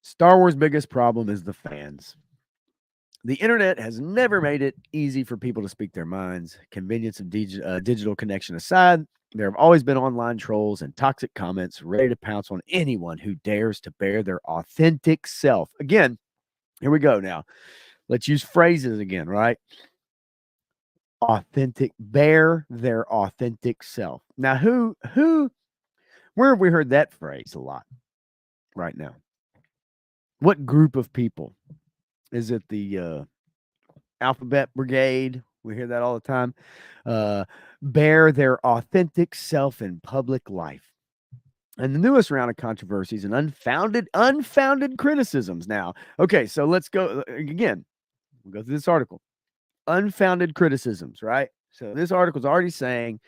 Star Wars' biggest problem is the fans. The internet has never made it easy for people to speak their minds. Convenience of digital connection aside, there have always been online trolls and toxic comments ready to pounce on anyone who dares to bear their authentic self. Again, here we go now. Let's use phrases again, right? Authentic, bear their authentic self. Now, where have we heard that phrase a lot right now? What group of people? Is it the Alphabet Brigade? We hear that all the time. Bear their authentic self in public life. And the newest round of controversies and unfounded criticisms now. Okay, so let's go again. We'll go through this article. Unfounded criticisms, right? So this article is already saying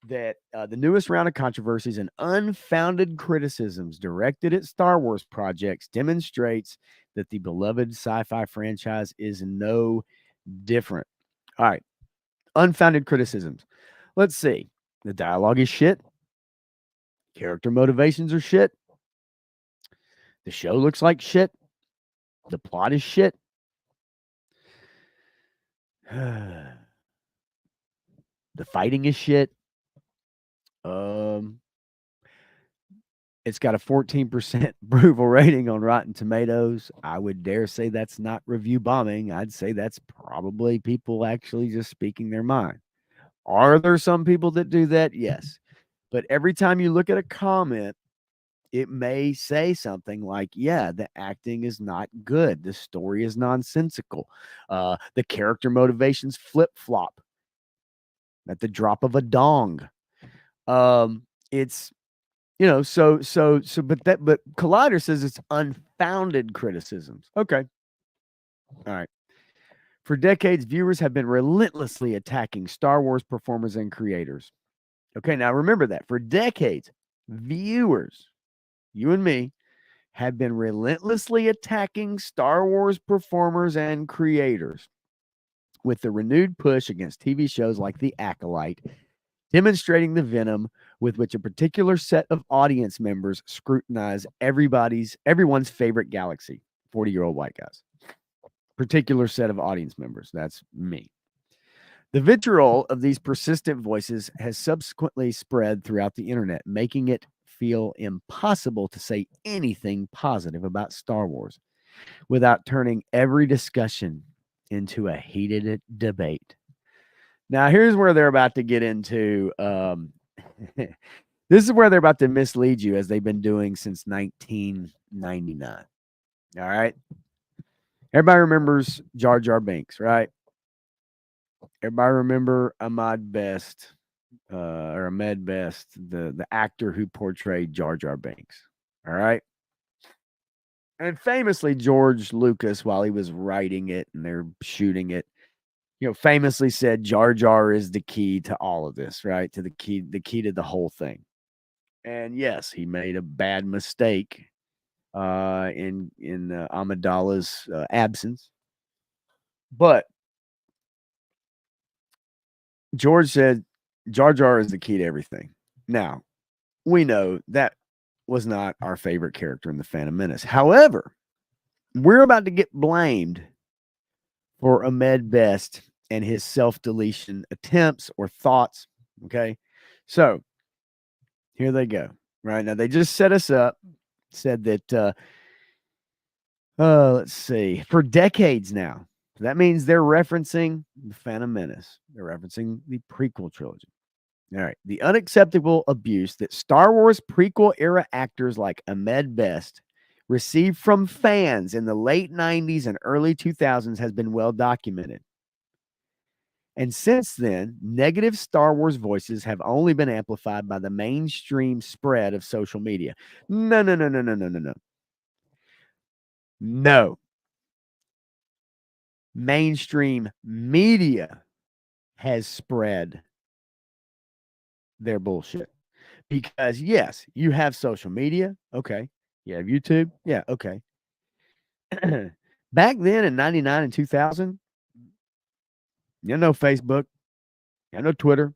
that the newest round of controversies and unfounded criticisms directed at Star Wars projects demonstrates that the beloved sci-fi franchise is no different. All right. Unfounded criticisms. Let's see. The dialogue is shit. Character motivations are shit. The show looks like shit. The plot is shit. The fighting is shit. It's got a 14% approval rating on Rotten Tomatoes. I would dare say that's not review bombing. I'd say that's probably people actually just speaking their mind. Are there some people that do that? Yes. But every time you look at a comment, it may say something like, yeah, the acting is not good. The story is nonsensical. The character motivations flip flop at the drop of a dong. It's, but Collider says it's unfounded criticisms. Okay. All right. For decades, viewers have been relentlessly attacking Star Wars performers and creators. Okay, now remember that. For decades, viewers, you and me, have been relentlessly attacking Star Wars performers and creators with the renewed push against TV shows like The Acolyte, demonstrating the venom with which a particular set of audience members scrutinize everyone's favorite galaxy, 40-year-old white guys. Particular set of audience members. That's me. The vitriol of these persistent voices has subsequently spread throughout the internet, making it feel impossible to say anything positive about Star Wars without turning every discussion into a heated debate. Now, here's where they're about to get into. This is where they're about to mislead you, as they've been doing since 1999. All right. Everybody remembers Jar Jar Binks, right? Everybody remember Ahmed Best, the actor who portrayed Jar Jar Binks. All right. And famously, George Lucas, while he was writing it and they're shooting it, famously said Jar Jar is the key to all of this, right? To the key to the whole thing. And yes, he made a bad mistake in Amidala's absence, but George said Jar Jar is the key to everything. Now, we know that was not our favorite character in the Phantom Menace. However, we're about to get blamed for Ahmed Best and his self-deletion attempts or thoughts. Okay. So here they go. Right now, they just set us up, said that, let's see, for decades now. That means they're referencing the Phantom Menace. They're referencing the prequel trilogy. All right. The unacceptable abuse that Star Wars prequel era actors like Ahmed Best received from fans in the late 90s and early 2000s has been well documented. And since then, negative Star Wars voices have only been amplified by the mainstream spread of social media. No, no, no, no, no, no, no, no. No. Mainstream media has spread their bullshit. Because, yes, you have social media. Okay. You have YouTube. Yeah. Okay. Back then in 99 and 2000, you had no Facebook, you had no Twitter.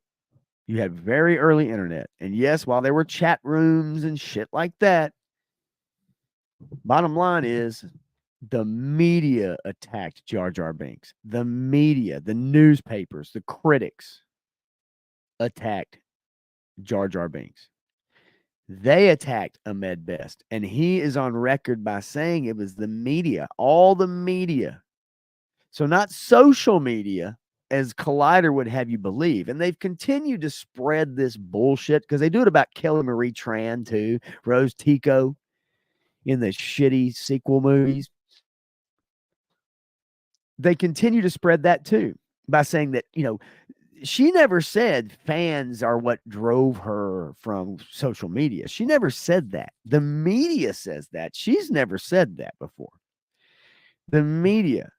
You had very early internet. And yes, while there were chat rooms and shit like that, bottom line is the media attacked Jar Jar Binks. The media, the newspapers, the critics attacked Jar Jar Binks. They attacked Ahmed Best, and he is on record by saying it was the media, all the media. So not social media, as Collider would have you believe. And they've continued to spread this bullshit because they do it about Kelly Marie Tran too, Rose Tico in the shitty sequel movies. They continue to spread that too by saying that, she never said fans are what drove her from social media. She never said that. The media says that. She's never said that before. The media,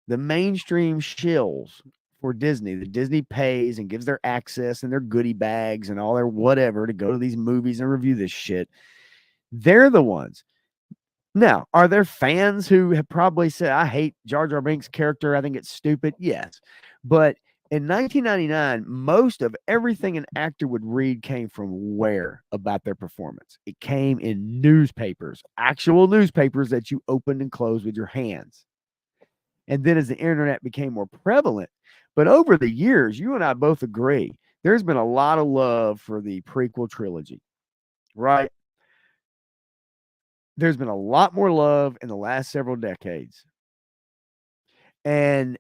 the mainstream shills for Disney, that Disney pays and gives their access and their goodie bags and all their whatever to go to these movies and review this shit. They're the ones. Now, are there fans who have probably said, I hate Jar Jar Binks' character, I think it's stupid? Yes. But in 1999, most of everything an actor would read came from where about their performance? It came in newspapers, actual newspapers that you opened and closed with your hands. And then as the internet became more prevalent, but over the years, you and I both agree, there's been a lot of love for the prequel trilogy, right? There's been a lot more love in the last several decades. And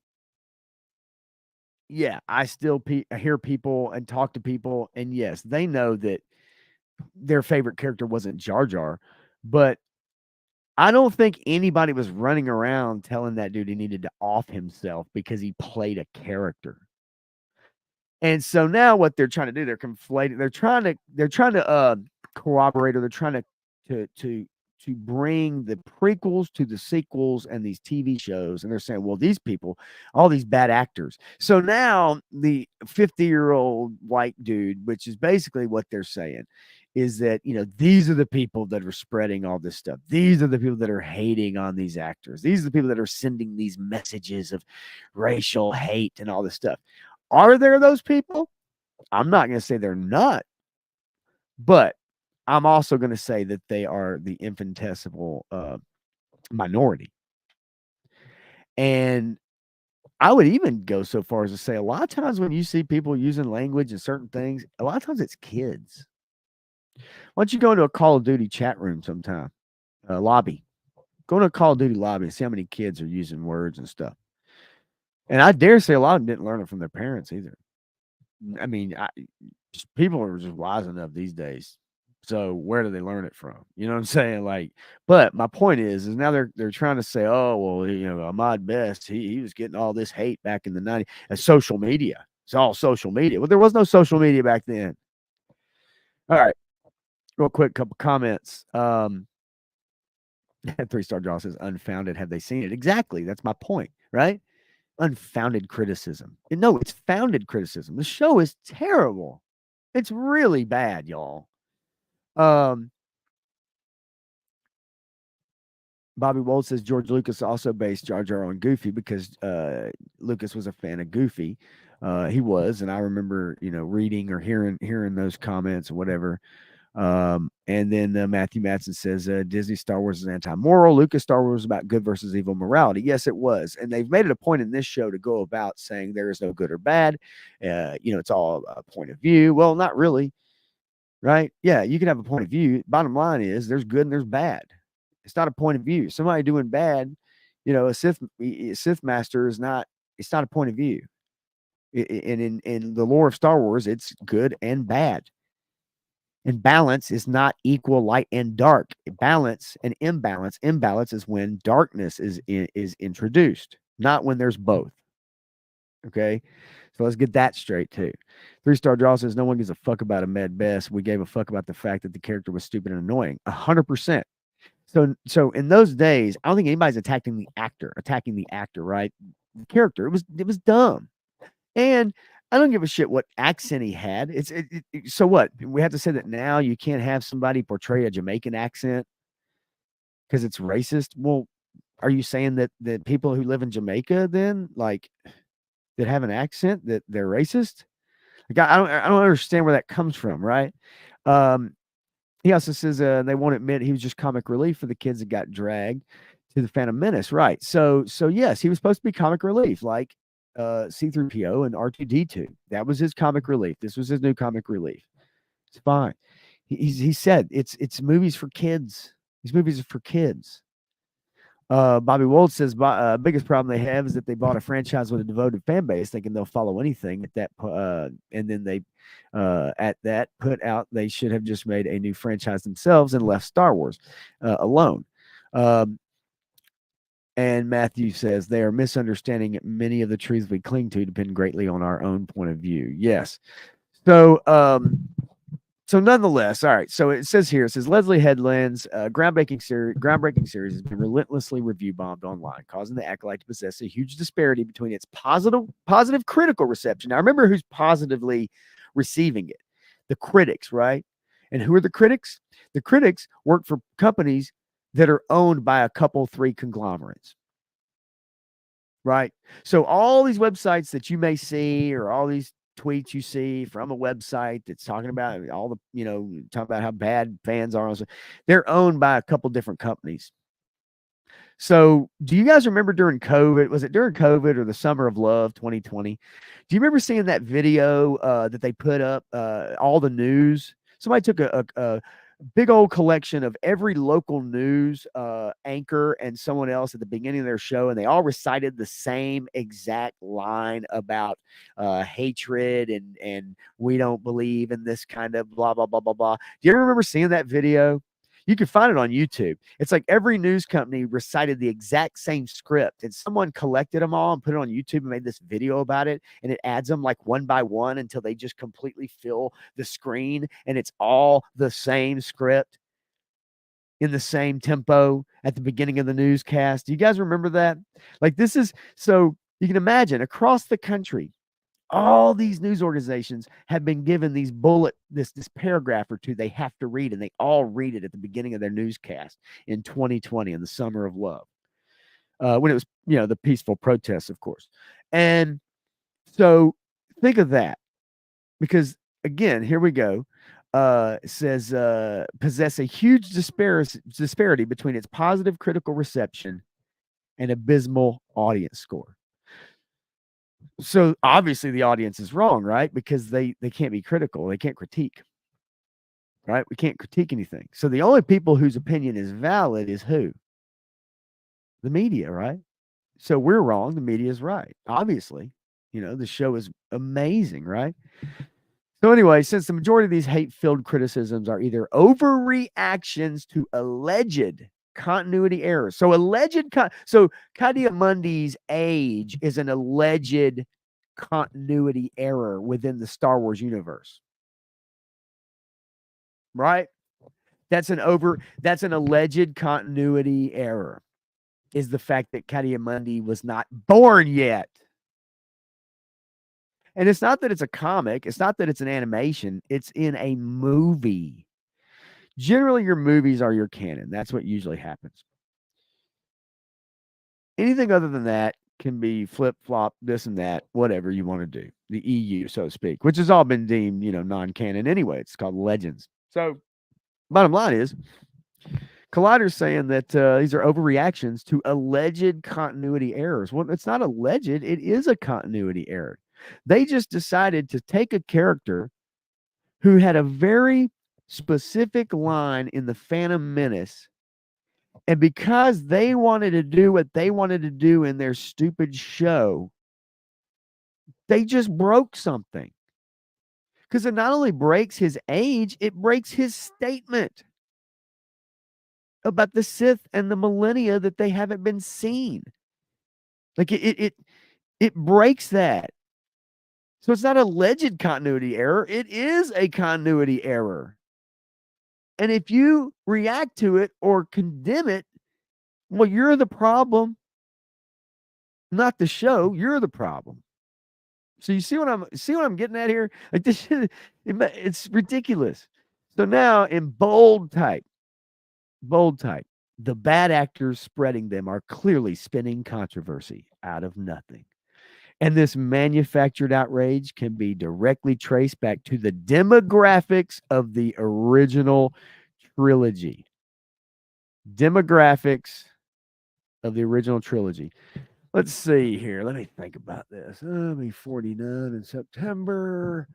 yeah, I still hear people and talk to people. And yes, they know that their favorite character wasn't Jar Jar, but I don't think anybody was running around telling that dude he needed to off himself because he played a character. And so now what they're trying to do, they're conflating. They're trying to corroborate, or they're trying to bring the prequels to the sequels and these TV shows. And they're saying, well, these people, all these bad actors. So now the 50-year-old white dude, which is basically what they're saying, is that, these are the people that are spreading all this stuff. These are the people that are hating on these actors. These are the people that are sending these messages of racial hate and all this stuff. Are there those people? I'm not going to say they're not, but I'm also going to say that they are the infinitesimal minority. And I would even go so far as to say a lot of times when you see people using language and certain things, a lot of times it's kids. Why don't you go into a Call of Duty chat room sometime, lobby? Go into a Call of Duty lobby and see how many kids are using words and stuff. And I dare say a lot of them didn't learn it from their parents either. I mean, people are just wise enough these days. So where do they learn it from? You know what I'm saying? Like, but my point is now they're trying to say, oh, well, Ahmad Best, he was getting all this hate back in the 90s as social media. It's all social media. Well, there was no social media back then. All right. Real quick, couple comments. 3-star Draw says unfounded. Have they seen it? Exactly. That's my point, right? Unfounded criticism. And no, it's founded criticism. The show is terrible. It's really bad, y'all. Bobby Wold says George Lucas also based Jar Jar on Goofy because Lucas was a fan of Goofy. He was, and I remember, reading or hearing those comments or whatever. And then Matthew Matson says Disney Star Wars is anti-moral. Lucas Star Wars was about good versus evil morality. Yes, it was. And they've made it a point in this show to go about saying there is no good or bad. It's all a point of view. Well, not really. Right? Yeah, you can have a point of view. Bottom line is there's good and there's bad. It's not a point of view. Somebody doing bad, a Sith master is not. It's not a point of view. And in the lore of Star Wars, it's good and bad. And balance is not equal light and dark. Balance and imbalance. Imbalance is when darkness is introduced, not when there's both. Okay, so let's get that straight too. 3-star Draw says no one gives a fuck about Ahmed Best. We gave a fuck about the fact that the character was stupid and annoying. 100%. So in those days, I don't think anybody's attacking the actor, right? The character. It was dumb. And I don't give a shit what accent he had. So what? We have to say that now you can't have somebody portray a Jamaican accent because it's racist. Well, are you saying that people who live in Jamaica then, like, that have an accent, that they're racist? Like, I don't understand where that comes from, right? He also says they won't admit he was just comic relief for the kids that got dragged to the Phantom Menace, right? So yes, he was supposed to be comic relief, like C-3PO and R2-D2. That was his comic relief. This was his new comic relief. It's fine. He said it's movies for kids. These movies are for kids. Bobby Wold says biggest problem they have is that they bought a franchise with a devoted fan base, thinking they'll follow anything at that, and then they at that put out they should have just made a new franchise themselves and left Star Wars alone. And Matthew says they are misunderstanding many of the truths we cling to depend greatly on our own point of view. Yes. So nonetheless, all right. So it says Leslie Headland's groundbreaking series has been relentlessly review bombed online, causing the Acolyte to possess a huge disparity between its positive critical reception. Now remember who's positively receiving it. The critics, right? And who are the critics? The critics work for companies that are owned by a couple, 3 conglomerates. Right? So all these websites that you may see, or all these tweets you see from a website that's talking about all the, talking about how bad fans are, they're owned by a couple different companies. So do you guys remember during COVID, was it during COVID or the summer of love 2020? Do you remember seeing that video that they put up, all the news? Somebody took big old collection of every local news anchor and someone else at the beginning of their show, and they all recited the same exact line about hatred and we don't believe in this kind of blah blah blah blah blah. Do you ever remember seeing that video? You can find it on YouTube. It's like every news company recited the exact same script, and someone collected them all and put it on YouTube and made this video about it. And it adds them like one by one until they just completely fill the screen, and it's all the same script in the same tempo at the beginning of the newscast. Do you guys remember that? Like, this is so you can imagine across the country, all these news organizations have been given these this paragraph or two they have to read, and they all read it at the beginning of their newscast in 2020, in the summer of love, when it was, the peaceful protests, of course. And so think of that, because again, here we go. It says possess a huge disparity between its positive critical reception and abysmal audience score. So obviously the audience is wrong, right? Because they can't be critical. They can't critique, right? We can't critique anything. So the only people whose opinion is valid is who? The media, right? So we're wrong. The media is right. Obviously, the show is amazing, right? So anyway, since the majority of these hate-filled criticisms are either overreactions to alleged continuity errors. So so Mundi's age is an alleged continuity error within the Star Wars universe. Right? That's an alleged continuity error, is the fact that Mundi was not born yet. And it's not that it's a comic, it's not that it's an animation, it's in a movie. Generally, your movies are your canon. That's what usually happens. Anything other than that can be flip-flop, this and that, whatever you want to do. The EU, so to speak, which has all been deemed, non-canon anyway. It's called Legends. So, bottom line is, Collider's saying that these are overreactions to alleged continuity errors. Well, it's not alleged. It is a continuity error. They just decided to take a character who had a very specific line in the Phantom Menace, and because they wanted to do what they wanted to do in their stupid show, they just broke something. Because it not only breaks his age, it breaks his statement about the Sith and the millennia that they haven't been seen. Like it breaks that. So it's not a alleged continuity error. It is a continuity error. And if you react to it or condemn it, well, you're the problem, not the show. You're the problem. So you see what I'm getting at here? Like this, it's ridiculous. So now in bold type, the bad actors spreading them are clearly spinning controversy out of nothing. And this manufactured outrage can be directly traced back to the demographics of the original trilogy. Demographics of the original trilogy. Let's see here. Let me think about this. I'll be 49 in September.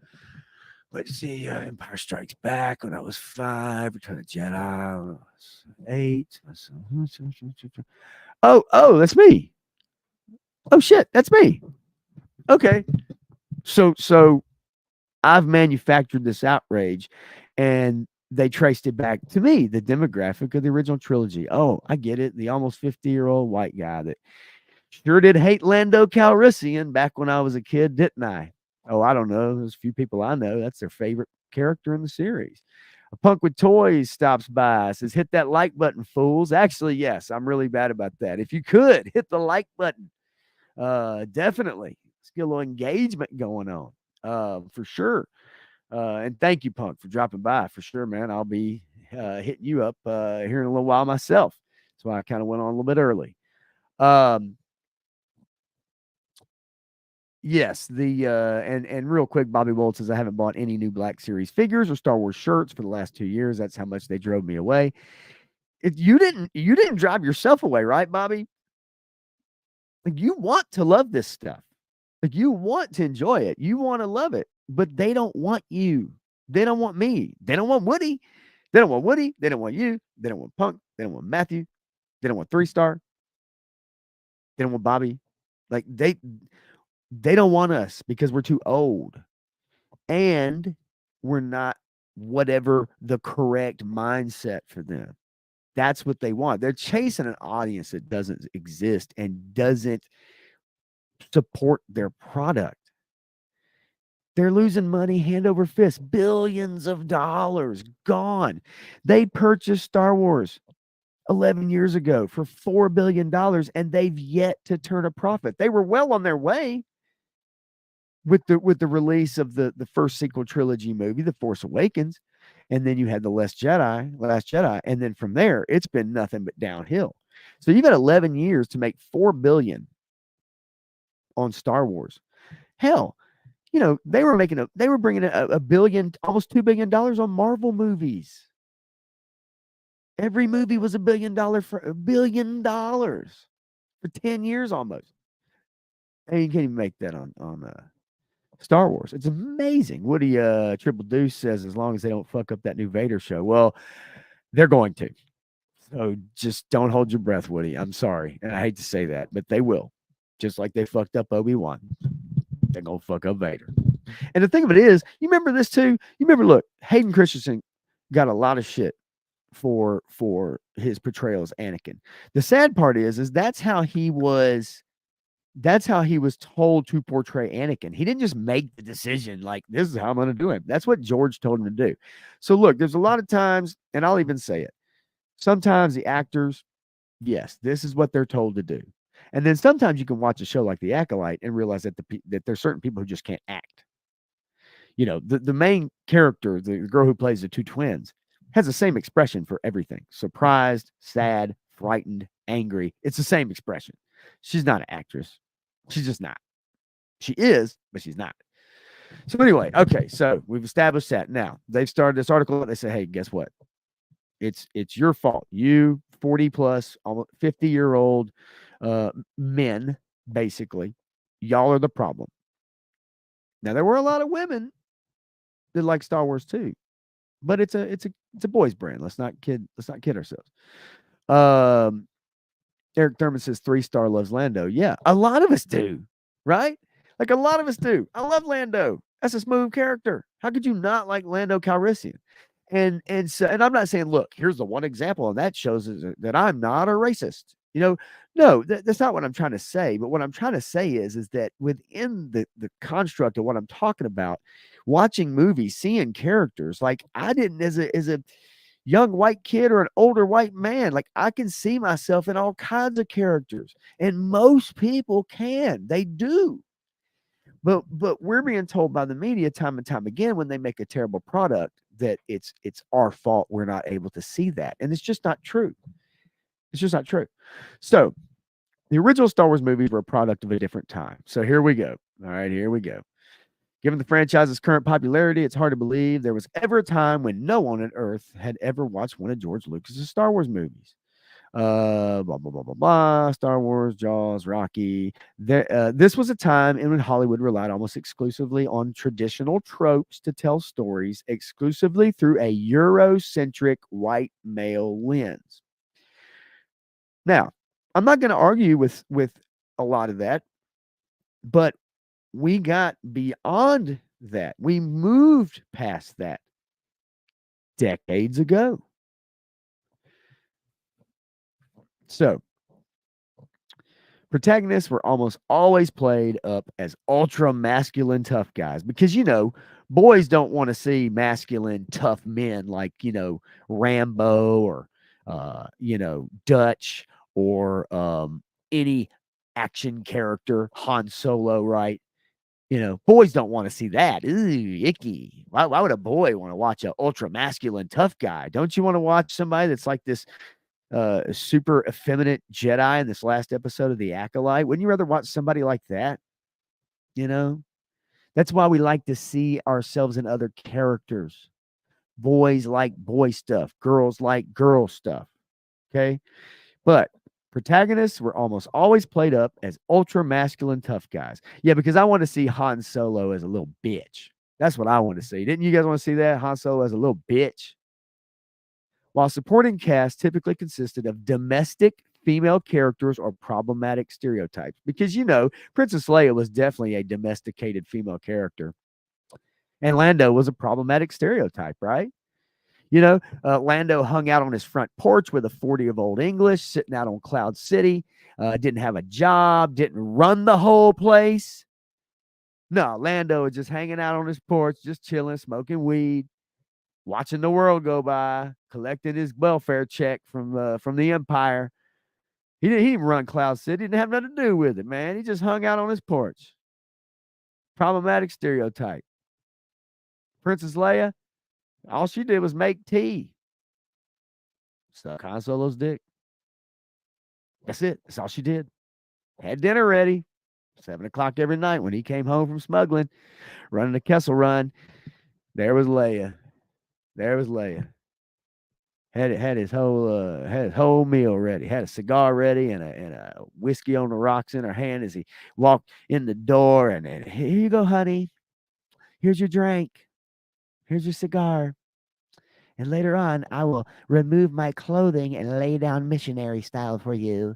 Let's see. Empire Strikes Back when I was 5. Return of the Jedi when I was 8. Oh, that's me. Oh, shit. That's me. Okay. So I've manufactured this outrage, and they traced it back to me, the demographic of the original trilogy. Oh, I get it. The almost 50-year-old white guy that sure did hate Lando Calrissian back when I was a kid, didn't I? Oh, I don't know. There's a few people I know. That's their favorite character in the series. A punk with toys stops by, says, hit that like button, fools. Actually, yes, I'm really bad about that. If you could, hit the like button. Definitely. Let's get a little engagement going on. For sure. And thank you, Punk, for dropping by. For sure, man. I'll be hitting you up here in a little while myself. That's why I kind of went on a little bit early. Yes, and real quick, Bobby Wold says, I haven't bought any new Black Series figures or Star Wars shirts for the last 2 years. That's how much they drove me away. You didn't drive yourself away, right, Bobby? Like, you want to love this stuff. Like, you want to enjoy it. You want to love it, but they don't want you. They don't want me. They don't want Woody. They don't want Woody. They don't want you. They don't want Punk. They don't want Matthew. They don't want 3-star. They don't want Bobby. Like they don't want us because we're too old. And we're not whatever the correct mindset for them. That's what they want. They're chasing an audience that doesn't exist and doesn't support their product. They're losing money hand over fist, billions of dollars gone. They purchased Star Wars 11 years ago for $4 billion, and they've yet to turn a profit. They were well on their way with the release of the first sequel trilogy movie, The Force Awakens, and then you had The Last Jedi, and then from there, it's been nothing but downhill. So you've had 11 years to make $4 billion on Star Wars. Hell, they were bringing a billion, almost $2 billion on Marvel movies. Every movie was $1 billion for $1 billion for 10 years almost. And you can't even make that on Star Wars. It's amazing. Woody Triple Deuce says as long as they don't fuck up that new Vader show. Well, they're going to. So just don't hold your breath, Woody. I'm sorry. And I hate to say that, but they will. Just like they fucked up Obi-Wan. They're going to fuck up Vader. And the thing of it is, you remember this too? You remember, look, Hayden Christensen got a lot of shit for his portrayal as Anakin. The sad part is that's how he was told to portray Anakin. He didn't just make the decision like, this is how I'm going to do him. That's what George told him to do. So look, there's a lot of times, and I'll even say it, sometimes the actors, yes, this is what they're told to do. And then sometimes you can watch a show like The Acolyte and realize that that there's certain people who just can't act. The main character, the girl who plays the two twins, has the same expression for everything. Surprised, sad, frightened, angry. It's the same expression. She's not an actress. She's just not. She is, but she's not. So anyway, okay, so we've established that. Now, they've started this article. They say, hey, guess what? It's your fault. You 40 plus, almost 50-year-old men, basically, y'all are the problem. Now, there were a lot of women that like Star Wars too, but it's a boys brand. Let's not kid ourselves. Eric Thurman says 3-star loves Lando. Yeah, a lot of us do, right? Like a lot of us do. I love Lando. That's a smooth character. How could you not like Lando Calrissian? And I'm not saying, look, here's the one example, and that shows that I'm not a racist. No, that's not what I'm trying to say. But what I'm trying to say is that within the construct of what I'm talking about, watching movies, seeing characters, like I didn't as a young white kid or an older white man, like I can see myself in all kinds of characters, and most people can. They do. But we're being told by the media time and time again when they make a terrible product that it's our fault we're not able to see that. And it's just not true. It's just not true. So the original Star Wars movies were a product of a different time. So here we go. All right, here we go. Given the franchise's current popularity, it's hard to believe there was ever a time when no one on Earth had ever watched one of George Lucas's Star Wars movies. Blah, blah, blah, blah, blah. Star Wars, Jaws, Rocky. This was a time in when Hollywood relied almost exclusively on traditional tropes to tell stories exclusively through a Eurocentric white male lens. Now, I'm not going to argue with a lot of that, but we got beyond that. We moved past that decades ago. So, protagonists were almost always played up as ultra masculine tough guys because, boys don't want to see masculine tough men like, Rambo or, Dutch or any action character, Han Solo, right? Boys don't want to see that. Ooh, icky. Why would a boy want to watch an ultra masculine tough guy? Don't you want to watch somebody that's like this super effeminate Jedi in this last episode of The Acolyte? Wouldn't you rather watch somebody like that? That's why we like to see ourselves in other characters. Boys like boy stuff. Girls like girl stuff. Okay. But protagonists were almost always played up as ultra masculine tough guys. Yeah, because I want to see Han Solo as a little bitch. That's what I want to see. Didn't you guys want to see that? Han Solo as a little bitch? while supporting cast typically consisted of domestic female characters or problematic stereotypes. Because, Princess Leia was definitely a domesticated female character. And Lando was a problematic stereotype, right? Lando hung out on his front porch with a 40 of old English, sitting out on Cloud City, didn't have a job, didn't run the whole place. No, Lando was just hanging out on his porch, just chilling, smoking weed, watching the world go by, collecting his welfare check from the Empire. He didn't run Cloud City, didn't have nothing to do with it, man. He just hung out on his porch. Problematic stereotype. Princess Leia, all she did was make tea. Suck Han Solo's dick. That's it. That's all she did. Had dinner ready. 7 o'clock every night when he came home from smuggling, running the Kessel Run. There was Leia. Had his whole meal ready. Had a cigar ready and a whiskey on the rocks in her hand as he walked in the door. And here you go, honey. Here's your drink. Here's your cigar. And later on, I will remove my clothing and lay down missionary style for you.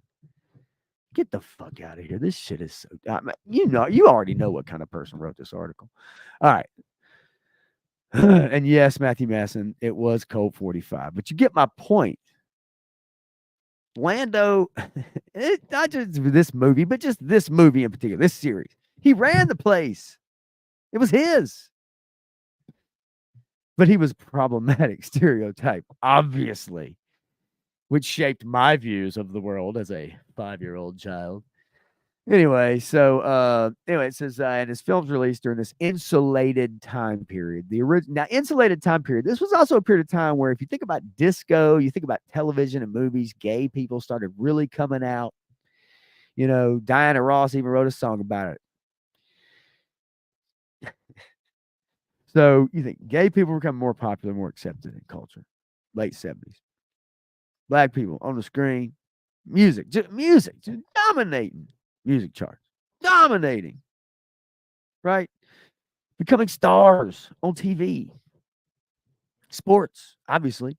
Get the fuck out of here. This shit is so... you already know what kind of person wrote this article. All right. And yes, Matthew Masson, it was Colt 45. But you get my point. Lando, not just this movie, but just this movie in particular, this series. He ran the place. It was his. But he was a problematic stereotype, obviously, which shaped my views of the world as a 5-year-old child. Anyway, it says, and his films released during this insulated time period. Now, insulated time period, this was also a period of time where if you think about disco, you think about television and movies, gay people started really coming out. Diana Ross even wrote a song about it. So you think gay people become more popular, more accepted in culture. Late 70s. Black people on the screen. Music, just dominating. Music charts. Dominating. Right? Becoming stars on TV. Sports, obviously.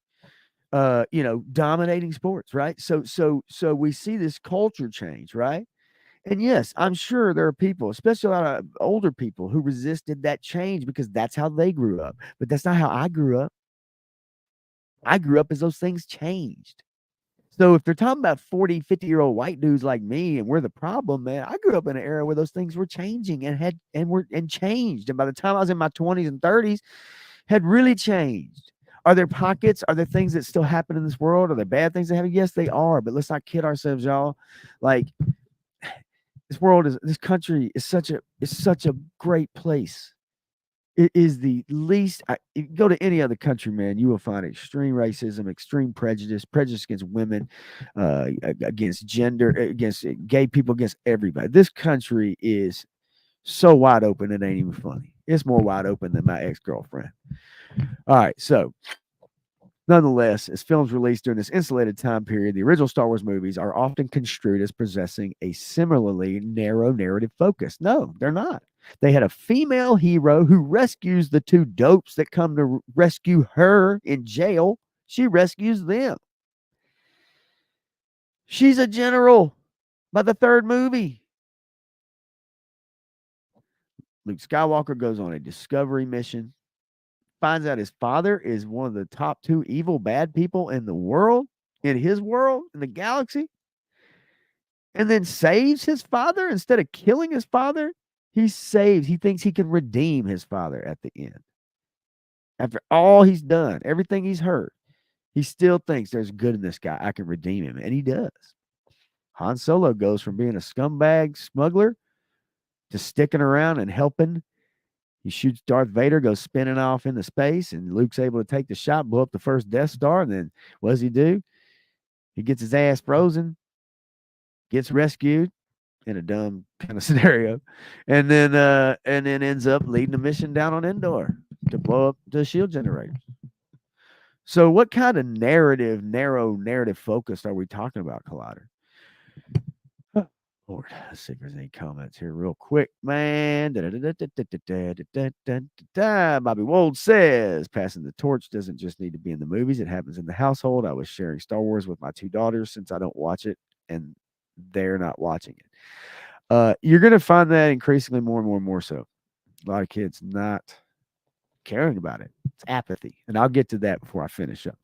Dominating sports, right? So we see this culture change, right? And yes, I'm sure there are people, especially a lot of older people, who resisted that change because that's how they grew up. But that's not how I grew up. I grew up as those things changed. So if they're talking about 40, 50-year-old white dudes like me and we're the problem, man, I grew up in an era where those things were changing and changed. And by the time I was in my 20s and 30s, had really changed. Are there pockets? Are there things that still happen in this world? Are there bad things that happen? Yes, they are. But let's not kid ourselves, y'all. Like, this country is such a great place. It is the least. If you go to any other country, man, you will find extreme racism, extreme prejudice against women, against gender, against gay people, against everybody. This country is so wide open, it ain't even funny. It's more wide open than my ex-girlfriend. All right, so nonetheless, as films released during this insulated time period, the original Star Wars movies are often construed as possessing a similarly narrow narrative focus. No, they're not. They had a female hero who rescues the two dopes that come to rescue her in jail. She rescues them. She's a general by the third movie. Luke Skywalker goes on a discovery mission, finds out his father is one of the top 2 evil bad people in the world, in his world, in the galaxy, and then saves his father instead of killing his father. He thinks he can redeem his father at the end. After all he's done, everything he's heard, he still thinks there's good in this guy. I can redeem him. And he does. Han Solo goes from being a scumbag smuggler to sticking around and helping. He shoots Darth Vader, goes spinning off into space, and Luke's able to take the shot, blow up the first Death Star. And then what does he do? He gets his ass frozen, gets rescued in a dumb kind of scenario, and then ends up leading a mission down on Endor to blow up the shield generators. So what kind of narrow narrative focus are we talking about, Collider? Lord, let's see if there's any comments here real quick, man. Bobby Wold says, passing the torch doesn't just need to be in the movies. It happens in the household. I was sharing Star Wars with my two daughters since I don't watch it and they're not watching it. You're going to find that increasingly more and more and more so. A lot of kids not caring about it. It's apathy. And I'll get to that before I finish up.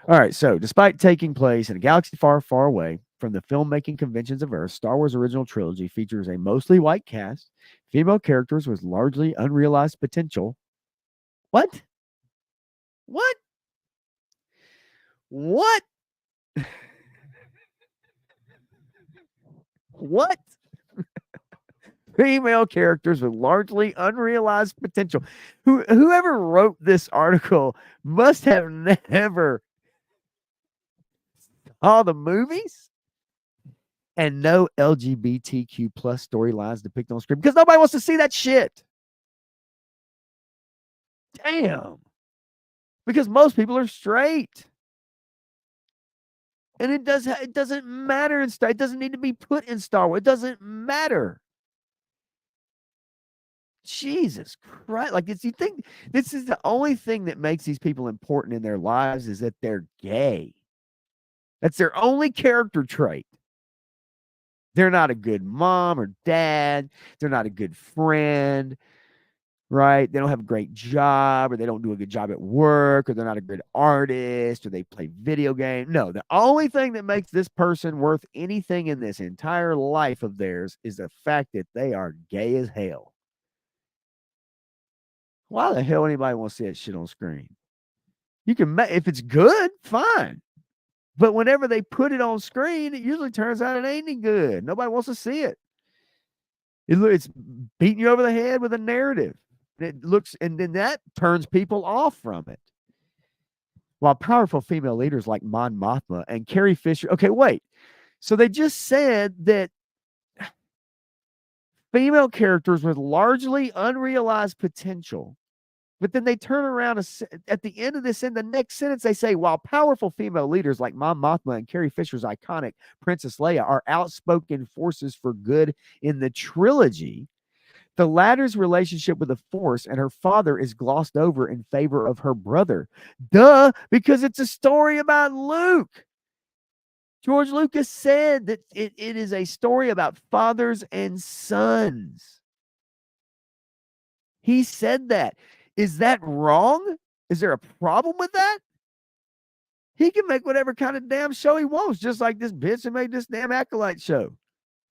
All right. So, despite taking place in a galaxy far, far away from the filmmaking conventions of Earth, Star Wars original trilogy features a mostly white cast, female characters with largely unrealized potential. What? What? What? What? Female characters with largely unrealized potential. Whoever wrote this article must have never saw the movies and no LGBTQ plus storylines depicted on screen because nobody wants to see that shit. Damn. Because most people are straight. And it doesn't matter in Star. It doesn't need to be put in Star Wars. It doesn't matter. Jesus Christ. Like, you think this is the only thing that makes these people important in their lives is that they're gay. That's their only character trait. They're not a good mom or dad. They're not a good friend, right? They don't have a great job, or they don't do a good job at work, or they're not a good artist, or they play video games. No, the only thing that makes this person worth anything in this entire life of theirs is the fact that they are gay as hell. Why the hell anybody wants to see that shit on screen? You can, if it's good, fine. But whenever they put it on screen, it usually turns out it ain't any good. Nobody wants to see it. It's beating you over the head with a narrative. It looks, and then that turns people off from it. While powerful female leaders like Mon Mothma and Carrie Fisher. Okay, wait. So they just said that female characters with largely unrealized potential. But then they turn around at the end of this, in the next sentence, they say, while powerful female leaders like Mon Mothma and Carrie Fisher's iconic Princess Leia are outspoken forces for good in the trilogy, the latter's relationship with the Force and her father is glossed over in favor of her brother. Duh, because it's a story about Luke. George Lucas said that it is a story about fathers and sons. He said that. Is that wrong? Is there a problem with that? He can make whatever kind of damn show he wants, just like this bitch that made this damn Acolyte show.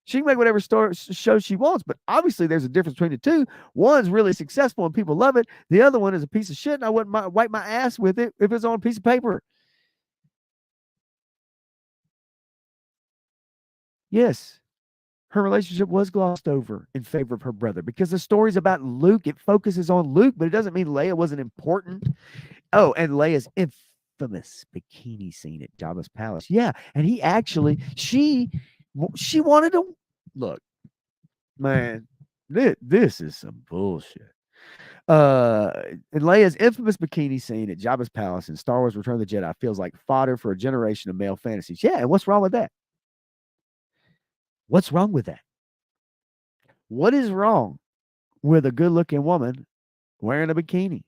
She can make whatever show she wants, but obviously there's a difference between the two. One's really successful and people love it. The other one is a piece of shit, and I wouldn't wipe my ass with it if it's on a piece of paper. Yes, her relationship was glossed over in favor of her brother because the story's about Luke. It focuses on Luke, but it doesn't mean Leia wasn't important. Oh, and Leia's infamous bikini scene at Jabba's palace. Yeah, and he actually, she wanted to look, man. This is some bullshit. And Leia's infamous bikini scene at Jabba's palace in Star Wars: Return of the Jedi feels like fodder for a generation of male fantasies. Yeah, and what's wrong with that? What's wrong with that? What is wrong with a good-looking woman wearing a bikini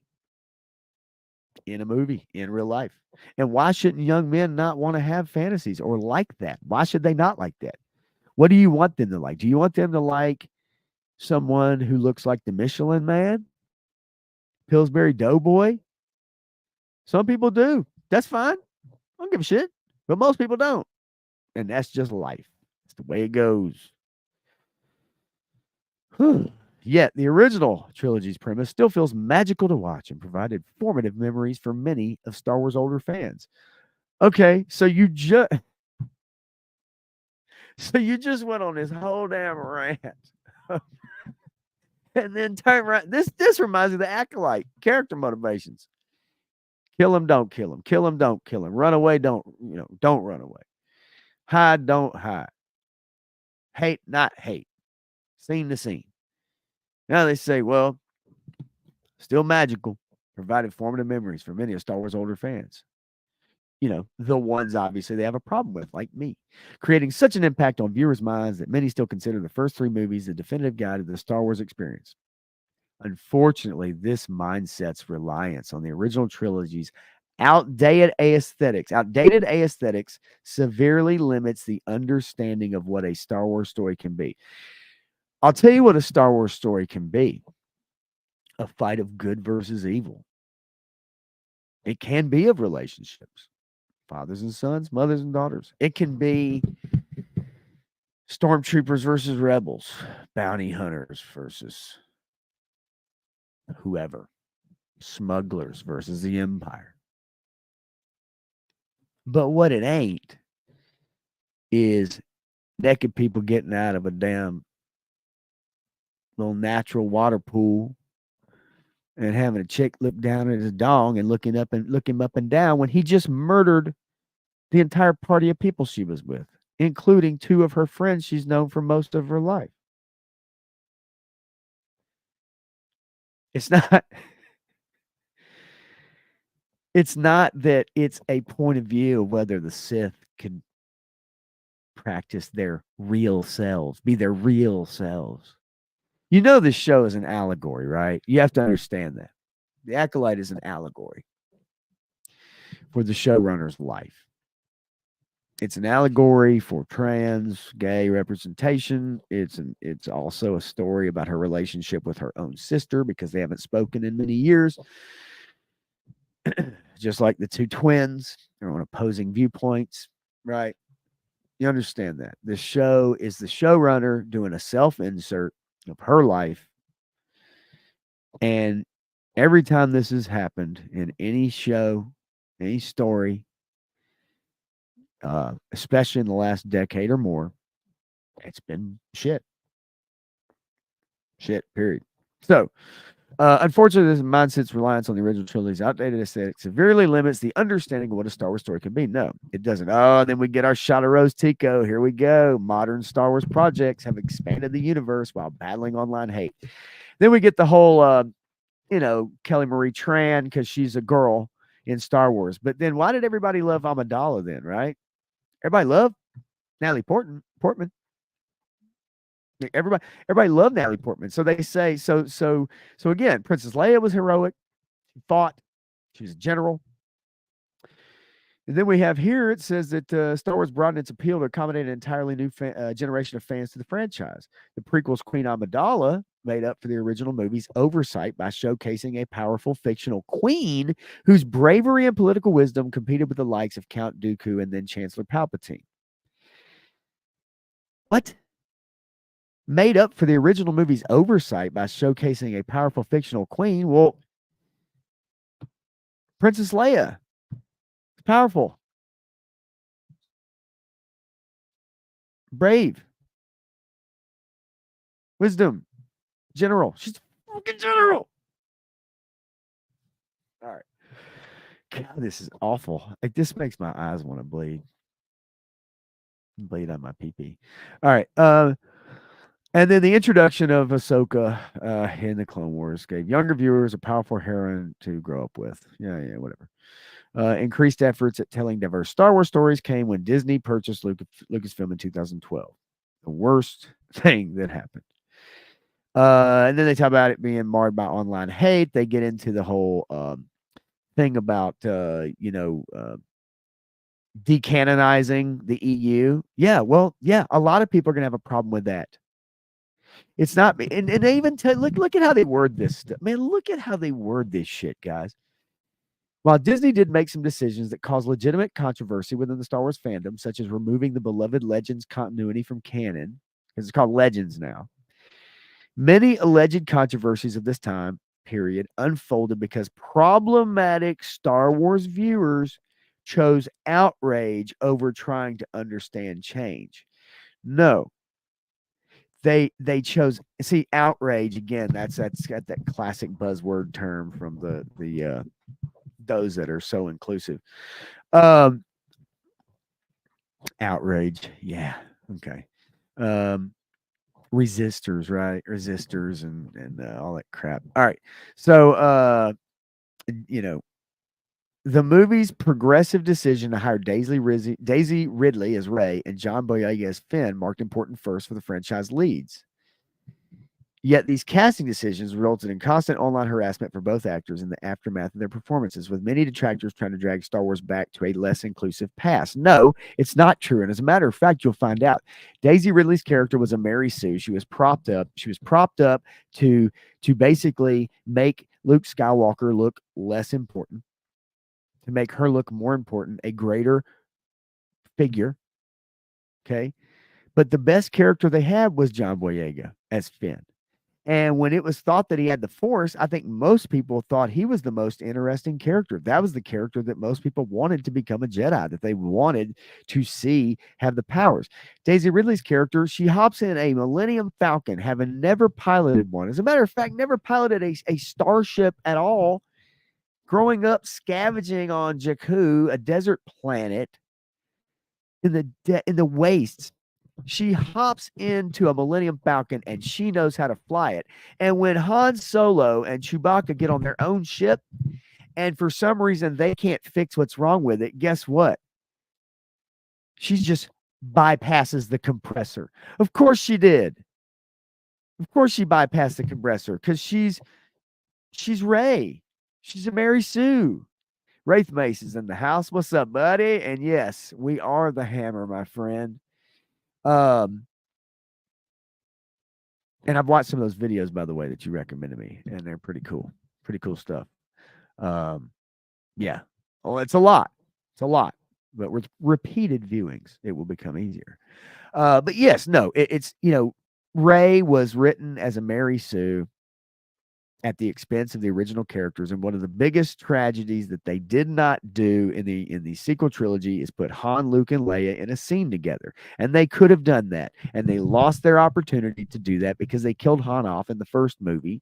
in a movie, in real life? And why shouldn't young men not want to have fantasies or like that? Why should they not like that? What do you want them to like? Do you want them to like someone who looks like the Michelin Man? Pillsbury Doughboy? Some people do. That's fine. I don't give a shit. But most people don't. And that's just life. It's the way it goes. Yet the original trilogy's premise still feels magical to watch and provided formative memories for many of Star Wars older fans. Okay, so you just went on this whole damn rant. And then turn around. This reminds me of the Acolyte character motivations. Kill him, don't kill him. Kill him, don't kill him. Run away, don't run away. Hide, don't hide. Hate, not hate. Scene to scene. Now they say, well, still magical, provided formative memories for many of Star Wars older fans. the ones obviously they have a problem with, like me, creating such an impact on viewers' minds that many still consider the first three movies the definitive guide to the Star Wars experience. Unfortunately, this mindset's reliance on the original trilogy's outdated aesthetics severely limits the understanding of what a Star Wars story can be. I'll tell you what a Star Wars story can be: a fight of good versus evil. It can be of relationships, fathers and sons, mothers and daughters. It can be stormtroopers versus rebels, bounty hunters versus whoever, smugglers versus the Empire. But what it ain't is naked people getting out of a damn little natural water pool and having a chick look down at his dong and look him up and down when he just murdered the entire party of people she was with, including two of her friends she's known for most of her life. It's not it's not that it's a point of view of whether the Sith can practice their real selves, be their real selves. This show is an allegory, right? You have to understand that. The Acolyte is an allegory for the showrunner's life. It's an allegory for trans, gay representation. It's also a story about her relationship with her own sister because they haven't spoken in many years. Just like the two twins, they're on opposing viewpoints, right? You understand that. The show is the showrunner doing a self insert of her life. And every time this has happened in any show, any story, especially in the last decade or more, it's been shit. Shit, period. So, unfortunately, this mindset's reliance on the original trilogy's outdated aesthetic severely limits the understanding of what a Star Wars story can be. No, it doesn't. Oh, then we get our shot of Rose Tico. Here we go. Modern Star Wars projects have expanded the universe while battling online hate. Then we get the whole, Kelly Marie Tran because she's a girl in Star Wars. But then why did everybody love Amidala then, right? Everybody loved Natalie Portman. Everybody loved Natalie Portman. So they say so again, Princess Leia was heroic. She fought. She was a general. And then we have here, it says that Star Wars broadened its appeal to accommodate an entirely new generation of fans to the franchise. The prequel's Queen Amidala made up for the original movie's oversight by showcasing a powerful fictional queen whose bravery and political wisdom competed with the likes of Count Dooku and then Chancellor Palpatine. What? Made up for the original movie's oversight by showcasing a powerful fictional queen? Well, Princess Leia is powerful, brave, wisdom, general. She's a fucking general. All right. God, this is awful. Like, this makes my eyes want to bleed. Bleed on my pee. All right. And then the introduction of Ahsoka in the Clone Wars gave younger viewers a powerful heroine to grow up with. Yeah, whatever. Increased efforts at telling diverse Star Wars stories came when Disney purchased Lucasfilm in 2012. The worst thing that happened. And then they talk about it being marred by online hate. They get into the whole thing about decanonizing the EU. Yeah, well, yeah, a lot of people are going to have a problem with that. It's not, and they even look at how they word this stuff. Man, look at how they word this shit, guys. While Disney did make some decisions that caused legitimate controversy within the Star Wars fandom, such as removing the beloved Legends continuity from canon, because it's called Legends now, many alleged controversies of this time period unfolded because problematic Star Wars viewers chose outrage over trying to understand change. No, they chose, see, outrage again. That's got that classic buzzword term from the those that are so inclusive. Outrage, yeah, okay. Resistors, right? Resistors and all that crap. All right, so you know The movie's progressive decision to hire Daisy Ridley as Rey and John Boyega as Finn marked important firsts for the franchise leads. Yet these casting decisions resulted in constant online harassment for both actors in the aftermath of their performances, with many detractors trying to drag Star Wars back to a less inclusive past. No, it's not true. And as a matter of fact, you'll find out Daisy Ridley's character was a Mary Sue. She was propped up. She was propped up to basically make Luke Skywalker look less important, to make her look more important, a greater figure. Okay. But the best character they had was John Boyega as Finn. And when it was thought that he had the Force, I think most people thought he was the most interesting character. That was the character that most people wanted to become a Jedi, that they wanted to see have the powers. Daisy Ridley's character, she hops in a Millennium Falcon, having never piloted one. As a matter of fact, never piloted a starship at all. Growing up scavenging on Jakku, a desert planet in the wastes. She hops into a Millennium Falcon and she knows how to fly it. And when Han Solo and Chewbacca get on their own ship, and for some reason they can't fix what's wrong with it, guess what? She just bypasses the compressor. Of course she did. Of course she bypassed the compressor because she's Rey. She's a Mary Sue. Wraith Mace is in the house. What's up, buddy? And yes, we are the Hammer, my friend. And I've watched some of those videos, by the way, that you recommended me, and they're pretty cool. Pretty cool stuff. Yeah. Well, it's a lot. It's a lot. But with repeated viewings, it will become easier. But yes, no, it's, Rey was written as a Mary Sue at the expense of the original characters, and one of the biggest tragedies that they did not do in the sequel trilogy is put Han, Luke, and Leia in a scene together. And they could have done that, and they lost their opportunity to do that because they killed Han off in the first movie,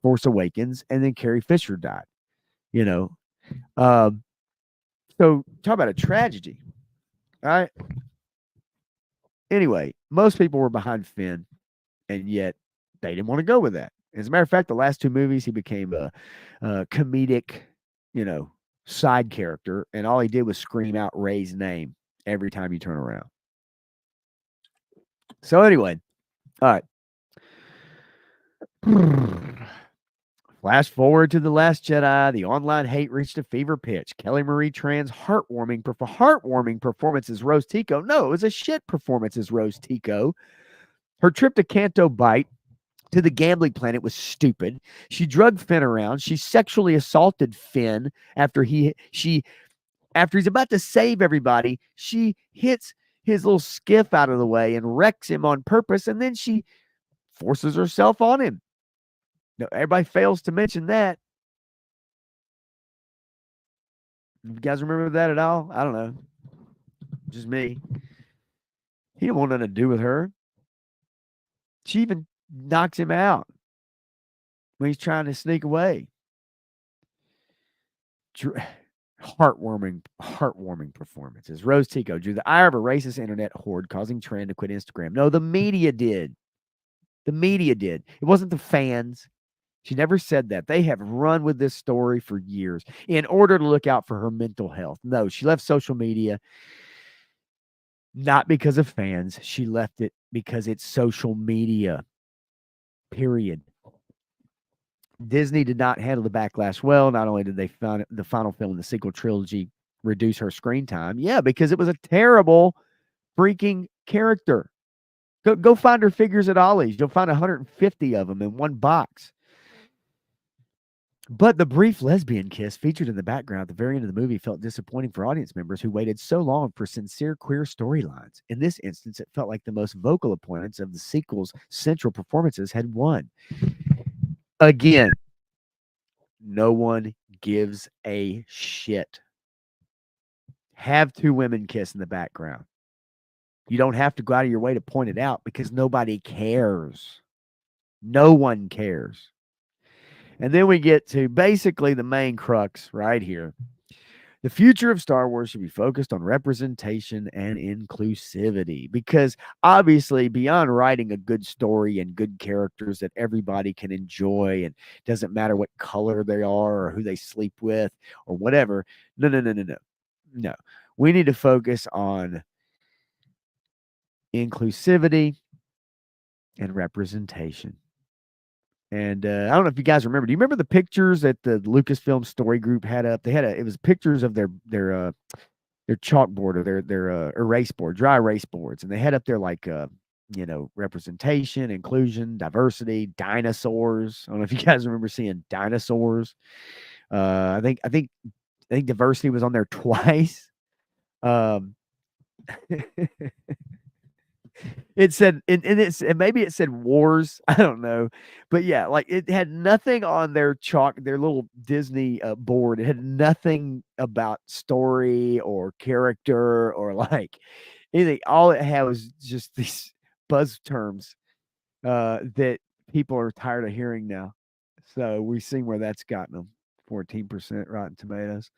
Force Awakens, and then Carrie Fisher died. So talk about a tragedy. All right. Anyway, most people were behind Finn, and yet they didn't want to go with that. As a matter of fact, the last two movies, he became a comedic, side character, and all he did was scream out Rey's name every time you turn around. So anyway, all right. Flash forward to The Last Jedi. The online hate reached a fever pitch. Kelly Marie Tran's heartwarming performance as Rose Tico. No, it was a shit performance as Rose Tico. Her trip to Canto Bight to the gambling planet was stupid. She drugged Finn around. She sexually assaulted Finn after he's about to save everybody. She hits his little skiff out of the way and wrecks him on purpose, and then she forces herself on him. No, everybody fails to mention that. You guys remember that at all? I don't know. Just me. He didn't want nothing to do with her. She even knocks him out when he's trying to sneak away. Heartwarming performances. Rose Tico drew the ire of a racist internet horde, causing Tran to quit Instagram. No, the media did. The media did. It wasn't the fans. She never said that. They have run with this story for years in order to look out for her mental health. No, she left social media not because of fans. She left it because it's social media. Period. Disney did not handle the backlash well. Not only did they find the final film in the sequel trilogy reduce her screen time, because it was a terrible freaking character. Go find her figures at Ollie's. You'll find 150 of them in one box. But the brief lesbian kiss featured in the background at the very end of the movie felt disappointing for audience members who waited so long for sincere queer storylines. In this instance, it felt like the most vocal opponents of the sequel's central performances had won. Again, no one gives a shit. Have two women kiss in the background. You don't have to go out of your way to point it out because nobody cares. No one cares. And then we get to basically the main crux right here. The future of Star Wars should be focused on representation and inclusivity because obviously, beyond writing a good story and good characters that everybody can enjoy and doesn't matter what color they are or who they sleep with or whatever. No, no, no, no, no. No. We need to focus on inclusivity and representation. And I don't know if you guys remember. Do you remember the pictures that the Lucasfilm Story Group had up? They had it was pictures of their chalkboard or their erase board, dry erase boards, and they had up there like representation, inclusion, diversity, dinosaurs. I don't know if you guys remember seeing dinosaurs. I think diversity was on there twice. Um, It said, and maybe it said wars. I don't know, but yeah, like it had nothing on their their little Disney board. It had nothing about story or character or like anything. All it had was just these buzz terms that people are tired of hearing now. So we've seen where that's gotten them. 14% Rotten Tomatoes.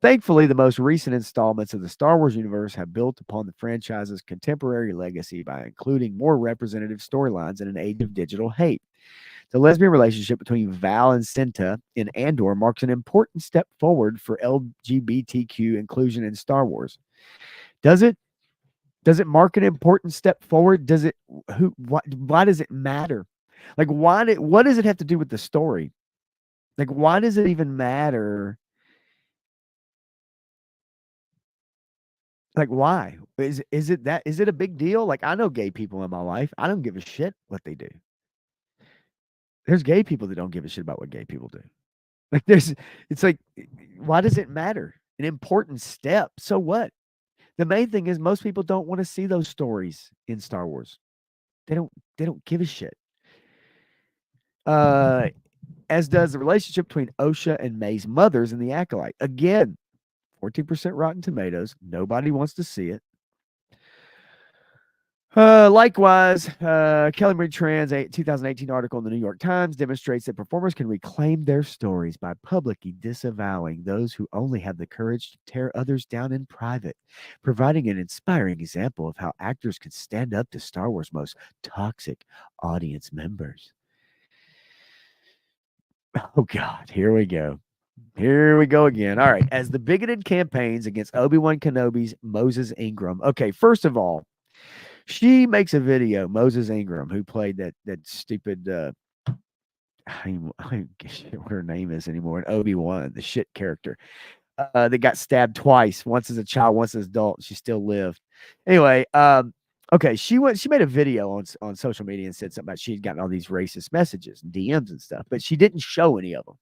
Thankfully, the most recent installments of the Star Wars universe have built upon the franchise's contemporary legacy by including more representative storylines in an age of digital hate. The lesbian relationship between Val and Cinta in Andor marks an important step forward for LGBTQ inclusion in Star Wars. Does it? Does it mark an important step forward? Does it? Why does it matter? Like, what does it have to do with the story? Like, why does it even matter? Like, why? Is it a big deal? Like, I know gay people in my life. I don't give a shit what they do. There's gay people that don't give a shit about what gay people do. Like, it's like, why does it matter? An important step. So what? The main thing is most people don't want to see those stories in Star Wars. They don't give a shit. As does the relationship between Osha and May's mothers in The Acolyte. Again, 14% Rotten Tomatoes. Nobody wants to see it. Likewise, Kelly Marie Tran's 2018 article in the New York Times demonstrates that performers can reclaim their stories by publicly disavowing those who only have the courage to tear others down in private, providing an inspiring example of how actors can stand up to Star Wars' most toxic audience members. Oh, God, here we go. Here we go again. All right. As the bigoted campaigns against Obi-Wan Kenobi's Moses Ingram. Okay, first of all, she makes a video, Moses Ingram, who played that stupid I don't get what her name is anymore. And Obi-Wan, the shit character. That got stabbed twice, once as a child, once as an adult. She still lived. Anyway, okay, she made a video on social media and said something about she'd gotten all these racist messages and DMs and stuff, but she didn't show any of them.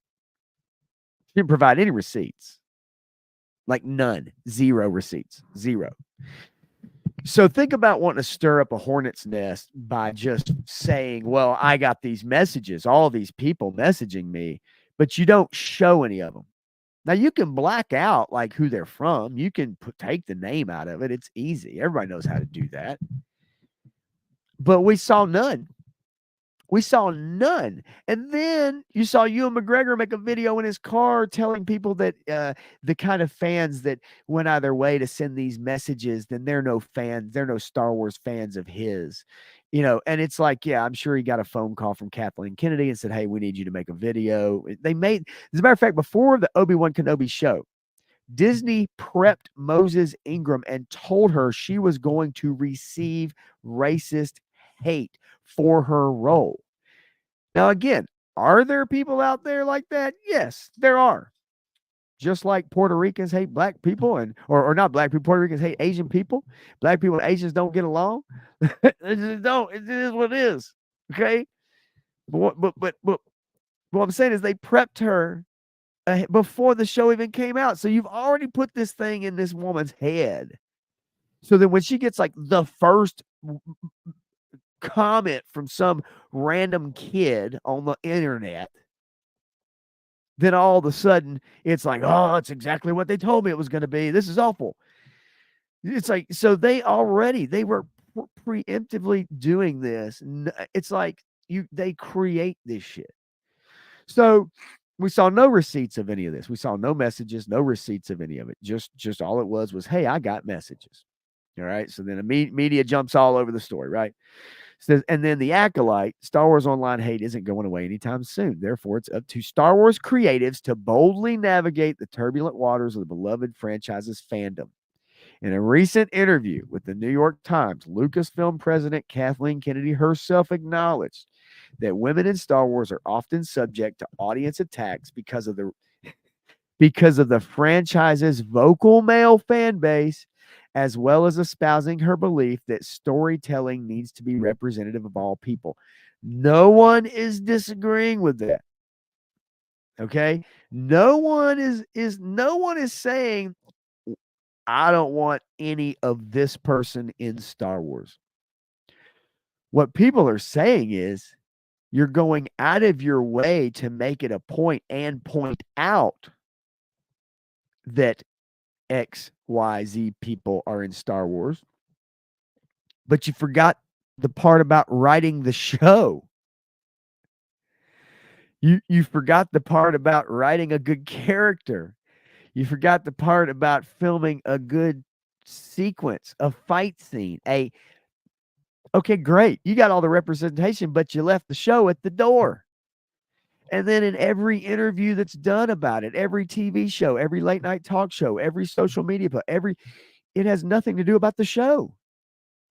She didn't provide any receipts. Like none. Zero receipts. Zero. So think about wanting to stir up a hornet's nest by just saying, well, I got these messages, all these people messaging me, but you don't show any of them. Now you can black out like who they're from. You can take the name out of it. It's easy. Everybody knows how to do that. But we saw none. We saw none. And then you saw Ewan McGregor make a video in his car telling people that the kind of fans that went out of their way to send these messages, then they're no fans, they're no Star Wars fans of his. And it's like, yeah, I'm sure he got a phone call from Kathleen Kennedy and said, hey, we need you to make a video. As a matter of fact, before the Obi-Wan Kenobi show, Disney prepped Moses Ingram and told her she was going to receive racist hate for her role. Now, again, are there people out there like that? Yes, there are. Just like Puerto Ricans hate black people or not black people, Puerto Ricans hate Asian people. Black people and Asians don't get along. It just don't. It is what it is. Okay. But what I'm saying is they prepped her before the show even came out. So you've already put this thing in this woman's head. So that when she gets like the first comment from some random kid on the internet, then all of a sudden it's like, oh, that's exactly what they told me it was going to be. This is awful. It's like, so they were preemptively doing this. It's like they create this shit. So We saw no receipts of any of this. We saw no messages, no receipts of any of it. Just all it was, hey, I got messages. All right. So then the media jumps all over the story, right? Says, and then the acolyte, Star Wars Online hate isn't going away anytime soon. Therefore, it's up to Star Wars creatives to boldly navigate the turbulent waters of the beloved franchise's fandom. In a recent interview with the New York Times, Lucasfilm president Kathleen Kennedy herself acknowledged that women in Star Wars are often subject to audience attacks because of the franchise's vocal male fan base, as well as espousing her belief that storytelling needs to be representative of all people. No one is disagreeing with that. Okay? No one is saying I don't want any of this person in Star Wars. What people are saying is you're going out of your way to make it a point and point out that XYZ people are in Star Wars, but you forgot the part about writing the show. You forgot the part about writing a good character. You forgot the part about filming a good sequence, a fight scene. Okay, great. You got all the representation, but you left the show at the door. And then in every interview that's done about it, every TV show, every late night talk show, every social media, it has nothing to do about the show.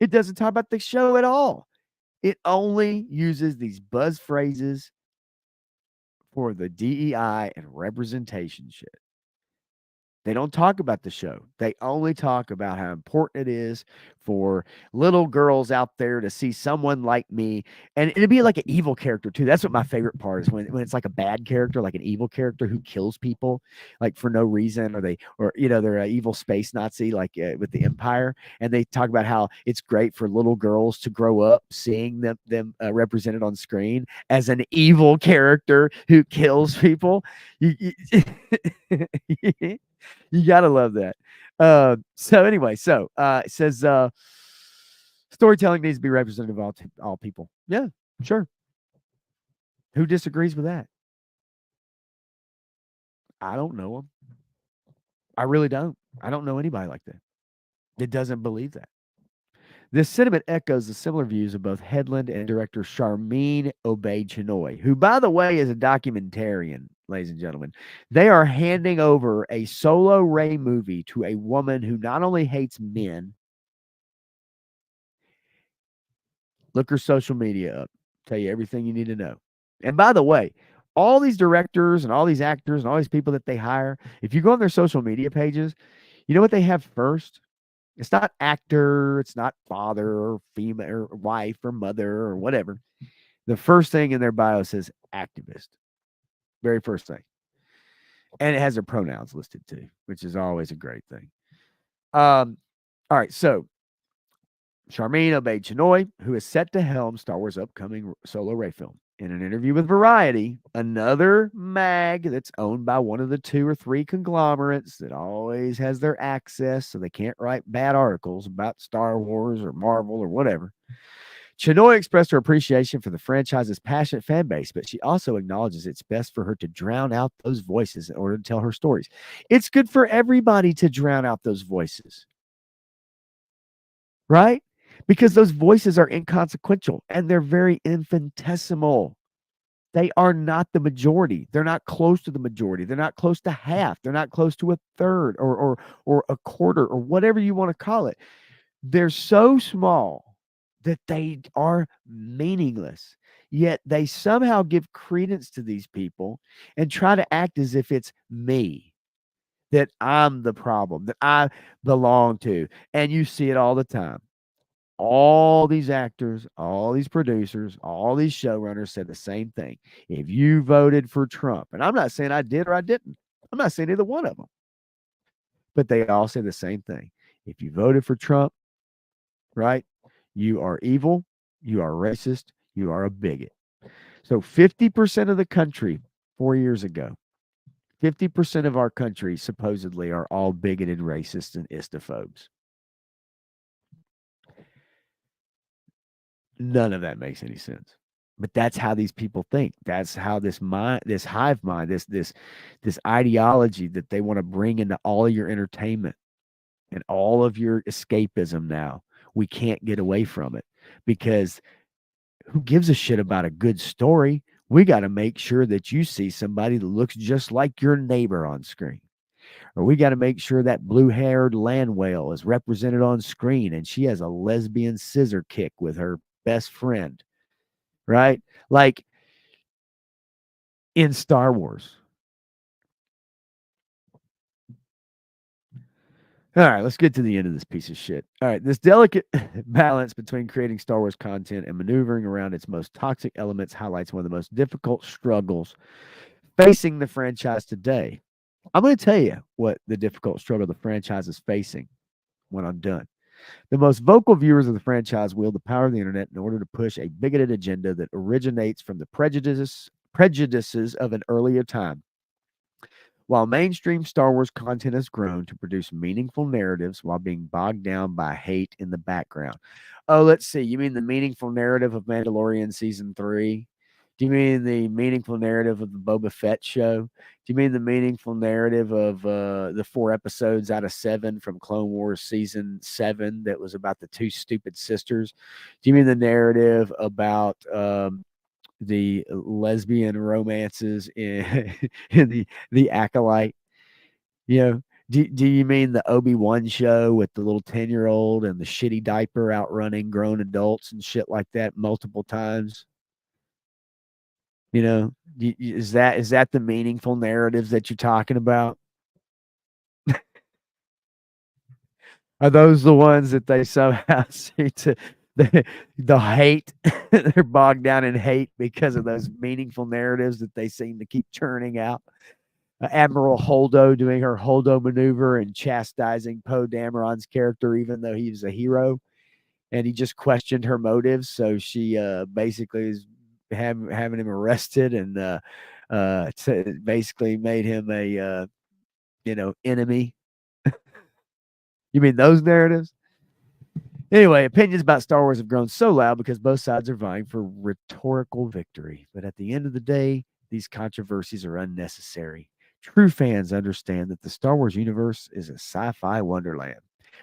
It doesn't talk about the show at all. It only uses these buzz phrases for the DEI and representation shit. They don't talk about the show. They only talk about how important it is for little girls out there to see someone like me. And it'd be like an evil character, too. That's what my favorite part is when it's like a bad character, like an evil character who kills people, like for no reason, or they're an evil space Nazi, like with the Empire. And they talk about how it's great for little girls to grow up seeing them represented on screen as an evil character who kills people. You gotta love that. So anyway, it says storytelling needs to be representative of all people. Yeah, sure. Who disagrees with that? I don't know them. I really don't. I don't know anybody like that. It doesn't believe that. This sentiment echoes the similar views of both Headland and director Charmine Obaid-Chinoy, who, by the way, is a documentarian, ladies and gentlemen. They are handing over a Solo Rey movie to a woman who not only hates men, look her social media up, tell you everything you need to know. And by the way, all these directors and all these actors and all these people that they hire, if you go on their social media pages, you know what they have first? It's not actor, it's not father or female or wife or mother or whatever. The first thing in their bio says activist. Very first thing. And it has their pronouns listed too, which is always a great thing. All right, so Charmine Obaid-Chinoy, who is set to helm Star Wars' upcoming Solo Rey film. In an interview with Variety, another mag that's owned by one of the 2 or 3 conglomerates that always has their access so they can't write bad articles about Star Wars or Marvel or whatever, Chinoy expressed her appreciation for the franchise's passionate fan base, but she also acknowledges it's best for her to drown out those voices in order to tell her stories. It's good for everybody to drown out those voices, right? Because those voices are inconsequential and they're very infinitesimal. They are not the majority. They're not close to the majority. They're not close to half. They're not close to a third or a quarter or whatever you want to call it. They're so small that they are meaningless. Yet they somehow give credence to these people and try to act as if it's me, that I'm the problem, that I belong to. And you see it all the time. All these actors, all these producers, all these showrunners said the same thing. If you voted for Trump, and I'm not saying I did or I didn't, I'm not saying either one of them, but they all say the same thing. If you voted for Trump, right, you are evil, you are racist, you are a bigot. So 50% of the country 4 years ago, 50% of our country supposedly are all bigoted, racists, and istophobes. None of that makes any sense. But that's how these people think. That's how this mind, this hive mind, this ideology that they want to bring into all of your entertainment and all of your escapism now. We can't get away from it because who gives a shit about a good story? We got to make sure that you see somebody that looks just like your neighbor on screen. Or we got to make sure that blue haired land whale is represented on screen and she has a lesbian scissor kick with her best friend, right? Like in Star Wars. All right, let's get to the end of this piece of shit. All right, this delicate balance between creating Star Wars content and maneuvering around its most toxic elements highlights one of the most difficult struggles facing the franchise today. I'm going to tell you what the difficult struggle the franchise is facing when I'm done. The most vocal viewers of the franchise wield the power of the internet in order to push a bigoted agenda that originates from the prejudices of an earlier time. While mainstream Star Wars content has grown to produce meaningful narratives while being bogged down by hate in the background. Oh, let's see. You mean the meaningful narrative of Mandalorian season 3? Do you mean the meaningful narrative of the Boba Fett show? Do you mean the meaningful narrative of the 4 episodes out of 7 from Clone Wars season 7 that was about the 2 stupid sisters? Do you mean the narrative about the lesbian romances in, in the Acolyte? You know, do you mean the Obi-Wan show with the little 10-year-old and the shitty diaper outrunning grown adults and shit like that multiple times? You know, is that the meaningful narratives that you're talking about? Are those the ones that they somehow see to the hate? They're bogged down in hate because of those meaningful narratives that they seem to keep churning out. Admiral Holdo doing her Holdo maneuver and chastising Poe Dameron's character, even though he was a hero, and he just questioned her motives. So she basically is having him arrested and basically made him a enemy. You mean those narratives? Anyway, opinions about Star Wars have grown so loud because both sides are vying for rhetorical victory. But at the end of the day, these controversies are unnecessary. True fans understand that the Star Wars universe is a sci-fi wonderland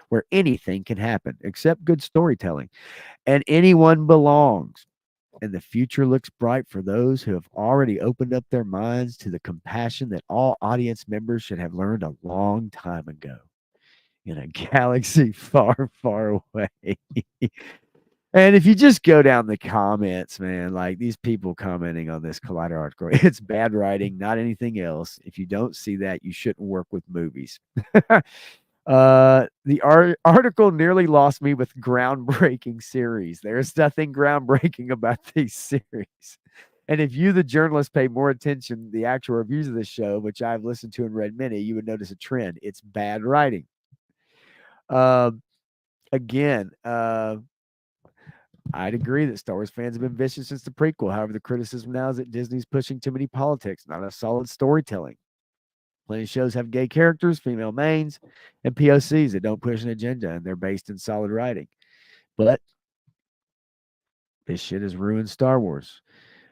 where anything can happen except good storytelling, and anyone belongs. And the future looks bright for those who have already opened up their minds to the compassion that all audience members should have learned a long time ago in a galaxy far, far away. And if you just go down the comments, man, like these people commenting on this Collider article, it's bad writing, not anything else. If you don't see that, you shouldn't work with movies. The article nearly lost me with groundbreaking series. There's nothing groundbreaking about these series. And if you, the journalist, pay more attention to the actual reviews of this show, which I've listened to and read many, you would notice a trend. It's bad writing. Again, I'd agree that Star Wars fans have been vicious since the prequel. However, the criticism now is that Disney's pushing too many politics, not a solid storytelling. Plenty of shows have gay characters, female mains, and POCs that don't push an agenda, and they're based in solid writing. But this shit has ruined Star Wars.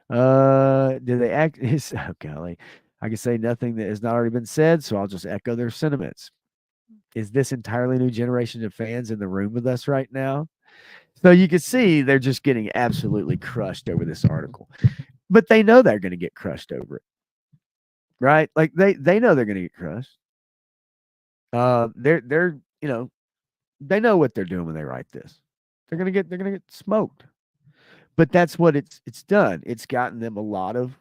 Do they act? Oh, golly. I can say nothing that has not already been said, so I'll just echo their sentiments. Is this entirely new generation of fans in the room with us right now? So you can see they're just getting absolutely crushed over this article. But they know they're going to get crushed over it. Right? Like they know they're going to get crushed. They're they know what they're doing when they write this. They're going to get smoked. But that's what it's done. It's gotten them a lot of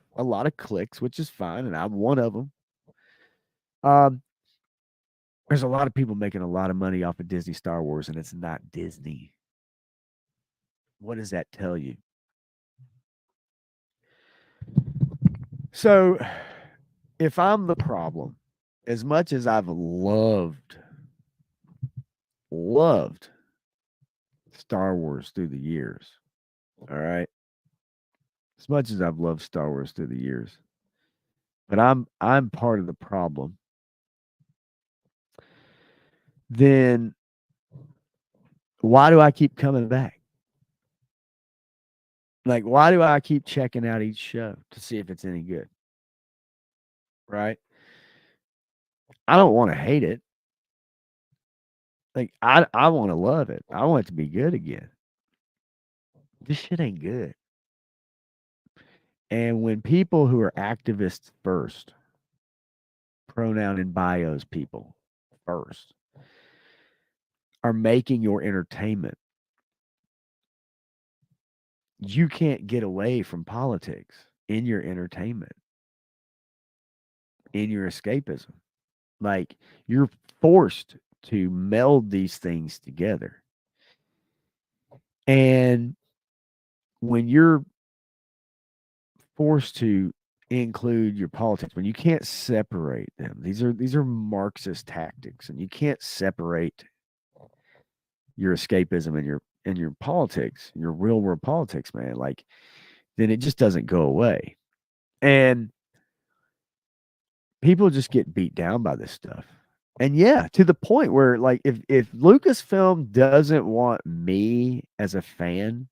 clicks, which is fine, and I'm one of them. There's a lot of people making a lot of money off of Disney Star Wars, and it's not Disney. What does that tell you? So, if I'm the problem, as much as I've loved Star Wars through the years, all right, as much as I've loved Star Wars through the years, but I'm part of the problem, then why do I keep coming back? Like, why do I keep checking out each show to see if it's any good? Right? I don't want to hate it. Like, I want to love it. I want it to be good again. This shit ain't good. And when people who are activists first, pronoun and bios people first, are making your entertainment, you can't get away from politics in your entertainment, in your escapism. Like, you're forced to meld these things together. And when you're forced to include your politics, when you can't separate them, these are Marxist tactics, and you can't separate your escapism and your politics, your real world politics, man. Like, then it just doesn't go away. And people just get beat down by this stuff. And yeah, to the point where, like, if Lucasfilm doesn't want me as a fan,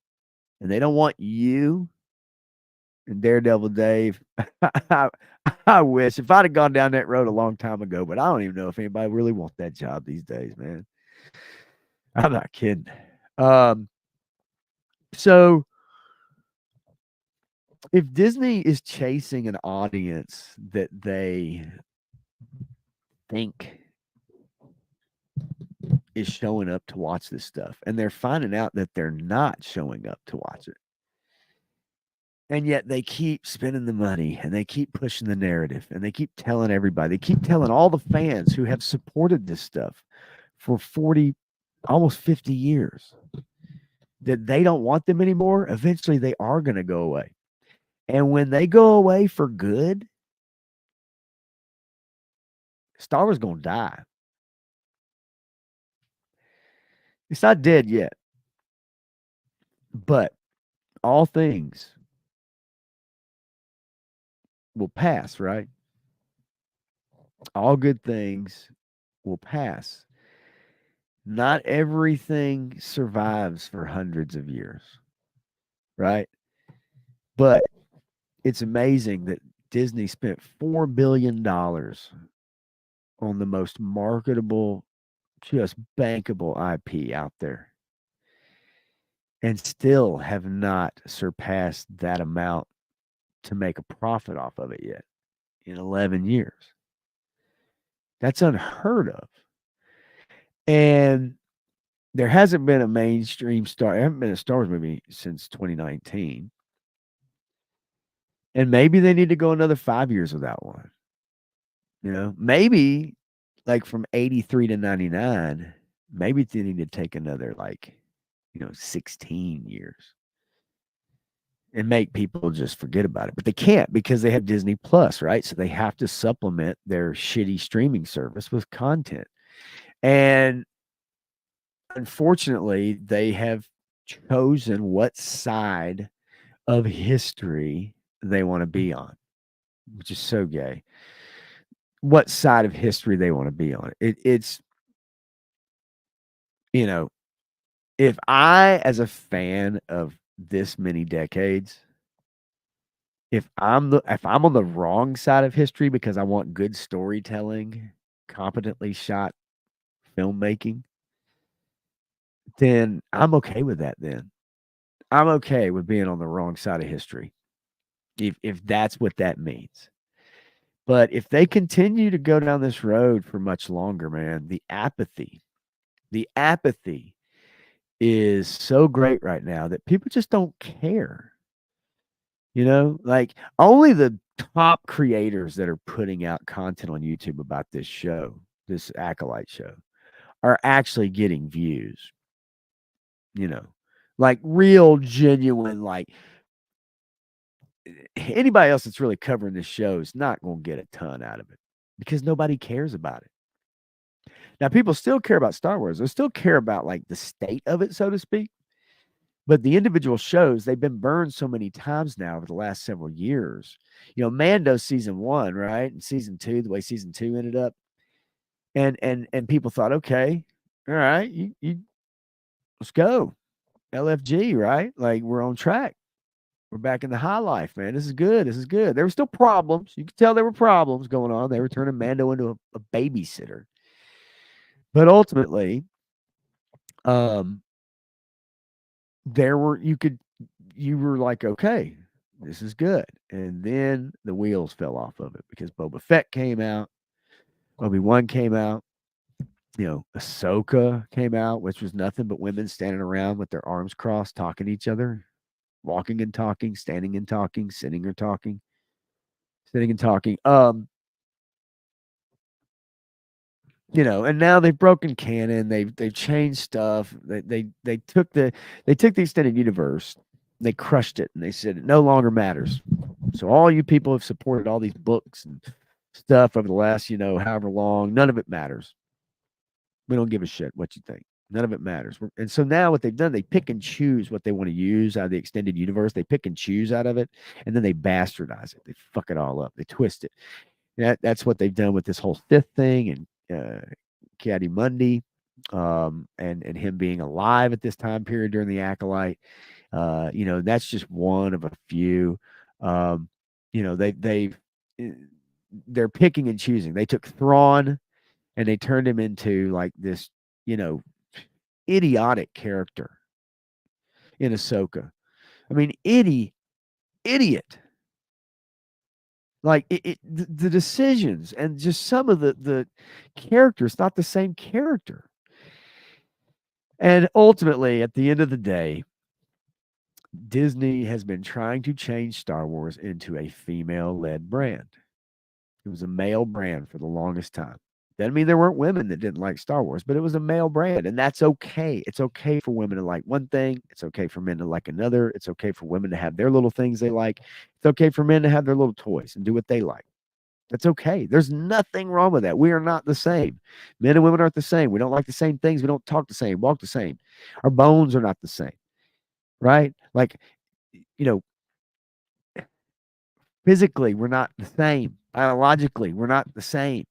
and they don't want you and Daredevil Dave, I wish if I'd have gone down that road a long time ago, but I don't even know if anybody really wants that job these days, man. I'm not kidding. So if Disney is chasing an audience that they think is showing up to watch this stuff, and they're finding out that they're not showing up to watch it, and yet they keep spending the money, and they keep pushing the narrative, and they keep telling everybody, they keep telling all the fans who have supported this stuff for 40, almost 50 years that they don't want them anymore. Eventually they are going to go away. And when they go away for good, Star Wars is going to die. It's not dead yet. But all things will pass, right? All good things will pass. Not everything survives for hundreds of years, right? But it's amazing that Disney spent $4 billion on the most marketable, just bankable IP out there, and still have not surpassed that amount to make a profit off of it yet in 11 years. That's unheard of. And there hasn't been a mainstream Star, there haven't been a Star Wars movie since 2019. And maybe they need to go another 5 years without one. You know, maybe like from 83 to 99, maybe they need to take another, like, 16 years and make people just forget about it. But they can't, because they have Disney Plus, right? So they have to supplement their shitty streaming service with content. And unfortunately, they have chosen what side of history they want to be on, which is so gay. What side of history they want to be on. It's, if I, as a fan of this many decades, if I'm on the wrong side of history because I want good storytelling, competently shot filmmaking, then I'm okay with that. Then I'm okay with being on the wrong side of history, if that's what that means. But if they continue to go down this road for much longer, man, the apathy is so great right now that people just don't care. Like, only the top creators that are putting out content on YouTube about this show, this Acolyte show, are actually getting views. Like real, genuine, like, anybody else that's really covering this show is not going to get a ton out of it because nobody cares about it. Now, people still care about Star Wars. They still care about, like, the state of it, so to speak. But the individual shows, they've been burned so many times now over the last several years. Mando season 1, right? And season 2, the way season 2 ended up. And people thought, okay, all right, you let's go. LFG, right? Like, we're on track. We're back in the high life, man. This is good. This is good. There were still problems. You could tell there were problems going on. They were turning Mando into a babysitter. But ultimately, um, you were like, okay, this is good. And then the wheels fell off of it because Boba Fett came out, Obi-Wan came out, Ahsoka came out, which was nothing but women standing around with their arms crossed, talking to each other, walking and talking, standing and talking, sitting or talking, sitting and talking. And now they've broken canon. They've changed stuff. They took the extended universe, they crushed it, and they said it no longer matters. So all you people have supported all these books and stuff over the last, however long, none of it matters. We don't give a shit what you think. None of it matters. And so now what they've done, they pick and choose what they want to use out of the extended universe. They pick and choose out of it, and then they bastardize it. They fuck it all up. They twist it. That's what they've done with this whole fifth thing and Caddy Mundy, and him being alive at this time period during the Acolyte. That's just one of a few. Um, they're picking and choosing. They took Thrawn and they turned him into like this, idiotic character in Ahsoka. I mean, idiot. Like the decisions and just some of the characters, not the same character. And ultimately, at the end of the day, Disney has been trying to change Star Wars into a female-led brand. It was a male brand for the longest time. Doesn't mean there weren't women that didn't like Star Wars, but it was a male brand, and that's okay. It's okay for women to like one thing. It's okay for men to like another. It's okay for women to have their little things they like. It's okay for men to have their little toys and do what they like. That's okay. There's nothing wrong with that. We are not the same. Men and women aren't the same. We don't like the same things. We don't talk the same, walk the same. Our bones are not the same, right? Like, you know, physically, we're not the same. Biologically, we're not the same.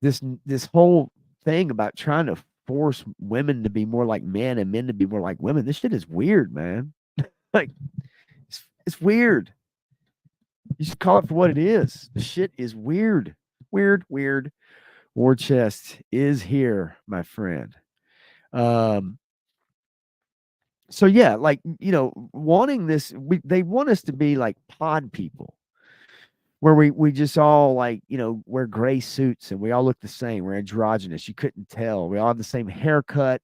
This whole thing about trying to force women to be more like men and men to be more like women, this shit is weird, man. Like, it's weird. You should call it for what it is. The shit is weird. Weird. War Chest is here, my friend. So yeah, like, wanting this, they want us to be like pod people, where we just all like, wear gray suits and we all look the same. We're androgynous. You couldn't tell. We all have the same haircut.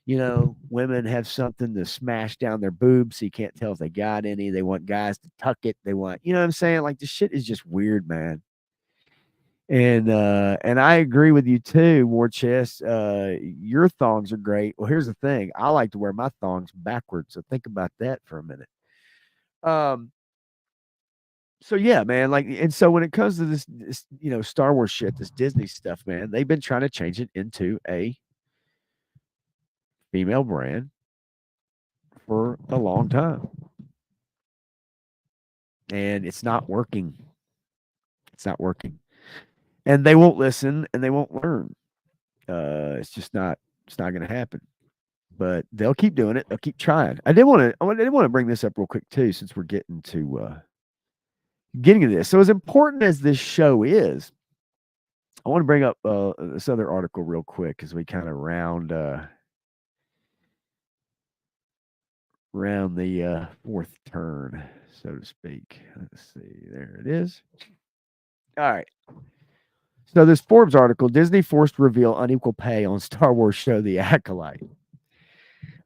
Women have something to smash down their boobs so you can't tell if they got any. They want guys to tuck it. They want, what I'm saying? Like, this shit is just weird, man. And I agree with you too, War Chest. Your thongs are great. Well, here's the thing. I like to wear my thongs backwards. So think about that for a minute. So yeah, man, like, and so when it comes to this, Star Wars shit, this Disney stuff, man, they've been trying to change it into a female brand for a long time. And it's not working. It's not working. And they won't listen and they won't learn. It's not going to happen. But they'll keep doing it. They'll keep trying. I did want to bring this up real quick too, since we're getting to this. So as important as this show is, I want to bring up this other article real quick as we kind of round the fourth turn, so to speak. Let's see. There it is. All right. So this Forbes article, Disney forced to reveal unequal pay on Star Wars show The Acolyte.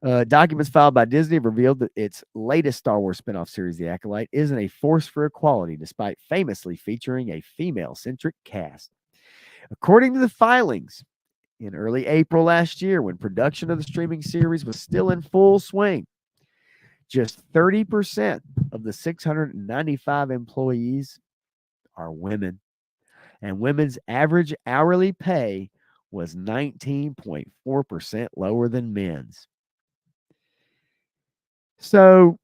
Documents filed by Disney have revealed that its latest Star Wars spinoff series, The Acolyte, isn't a force for equality, despite famously featuring a female-centric cast. According to the filings, in early April last year, when production of the streaming series was still in full swing, just 30% of the 695 employees are women, and women's average hourly pay was 19.4% lower than men's. So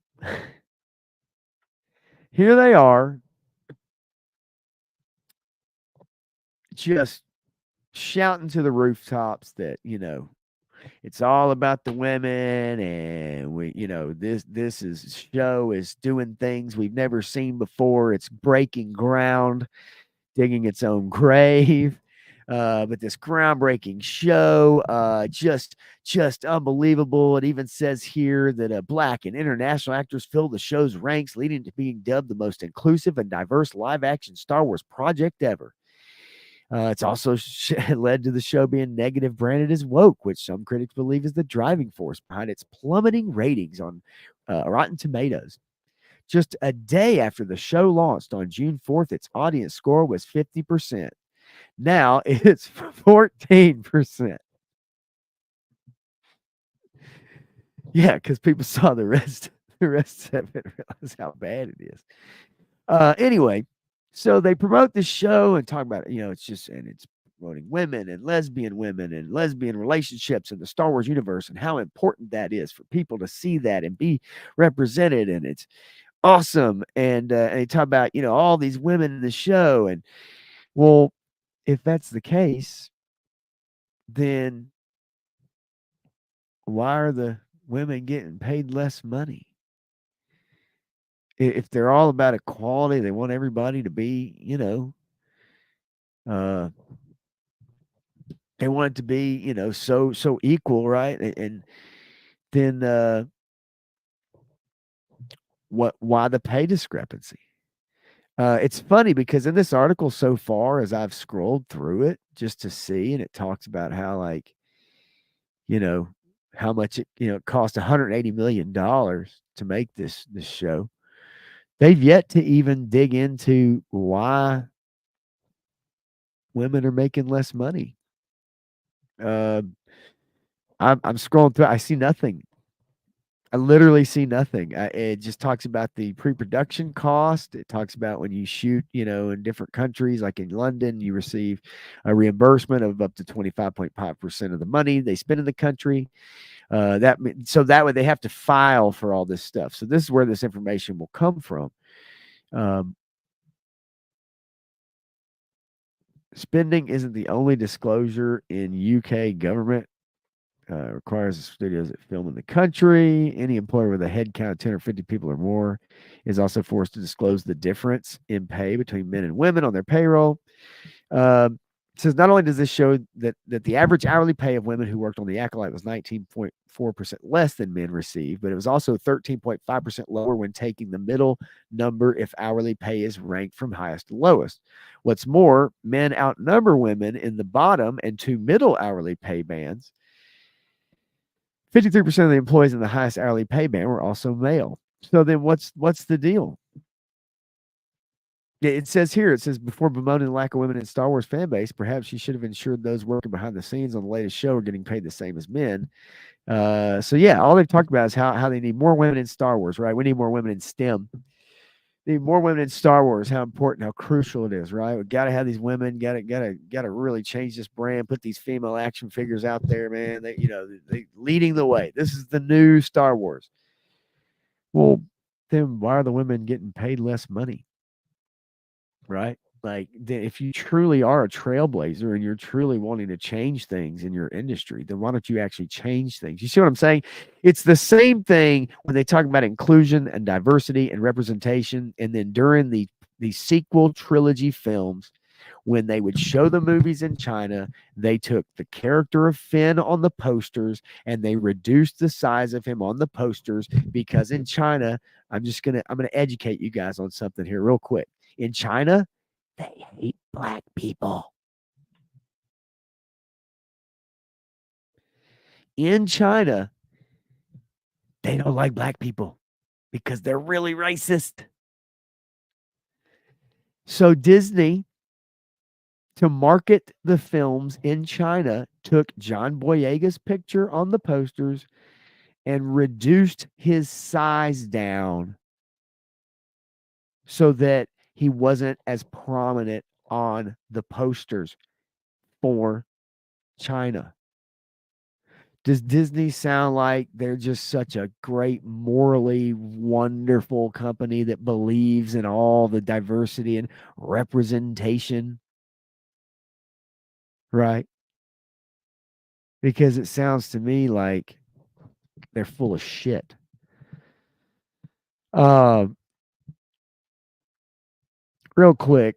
here they are, just shouting to the rooftops that, It's all about the women, and we, this is show is doing things we've never seen before. It's breaking ground, digging its own grave. But this groundbreaking show, just unbelievable. It even says here that Black and international actors fill the show's ranks, leading to being dubbed the most inclusive and diverse live-action Star Wars project ever. It's also led to the show being negative branded as woke, which some critics believe is the driving force behind its plummeting ratings on Rotten Tomatoes. Just a day after the show launched on June 4th, its audience score was 50%. Now it's 14%. Yeah, because people saw the rest of it, realize how bad it is. Anyway, so they promote the show and talk about it. It's promoting women and lesbian relationships in the Star Wars universe and how important that is for people to see that and be represented. And it's awesome. And they talk about, all these women in the show. And well, if that's the case, then why are the women getting paid less money? If they're all about equality, they want everybody to be, uh, they want it to be, so equal, right? And then why the pay discrepancy? It's funny because in this article so far, as I've scrolled through it just to see, and it talks about how, like, you know, how much it cost $180 million to make this show. They've yet to even dig into why women are making less money. I'm scrolling through. I see nothing. I literally see nothing. It just talks about the pre-production cost. It talks about when you shoot, in different countries, like in London, you receive a reimbursement of up to 25.5% of the money they spend in the country. So that way they have to file for all this stuff. So this is where this information will come from. Spending isn't the only disclosure in UK government. Requires the studios that film in the country. Any employer with a head count of 10 or 50 people or more is also forced to disclose the difference in pay between men and women on their payroll. Says not only does this show that the average hourly pay of women who worked on the Acolyte was 19.4% less than men received, but it was also 13.5% lower when taking the middle number if hourly pay is ranked from highest to lowest. What's more, men outnumber women in the bottom and two middle hourly pay bands. 53% of the employees in the highest hourly pay band were also male. So then what's the deal? It says here, before bemoaning the lack of women in Star Wars fan base, perhaps you should have ensured those working behind the scenes on the latest show are getting paid the same as men. So yeah, all they've talked about is how they need more women in Star Wars, right? We need more women in STEM. Need more women in Star Wars. How important, how crucial it is, right? We got to have these women. Got to really change this brand. Put these female action figures out there, man. They leading the way. This is the new Star Wars. Well, then why are the women getting paid less money, right? Like, if you truly are a trailblazer and you're truly wanting to change things in your industry, then why don't you actually change things? You see what I'm saying? It's the same thing when they talk about inclusion and diversity and representation. And then during the sequel trilogy films, when they would show the movies in China, they took the character of Finn on the posters and they reduced the size of him on the posters because in China, I'm going to educate you guys on something here real quick. In China, they hate black people. In China, they don't like black people because they're really racist. So Disney, to market the films in China, took John Boyega's picture on the posters and reduced his size down so that he wasn't as prominent on the posters for China. Does Disney sound like they're just such a great, morally wonderful company that believes in all the diversity and representation? Right? because it sounds to me like they're full of shit. Um, Real quick,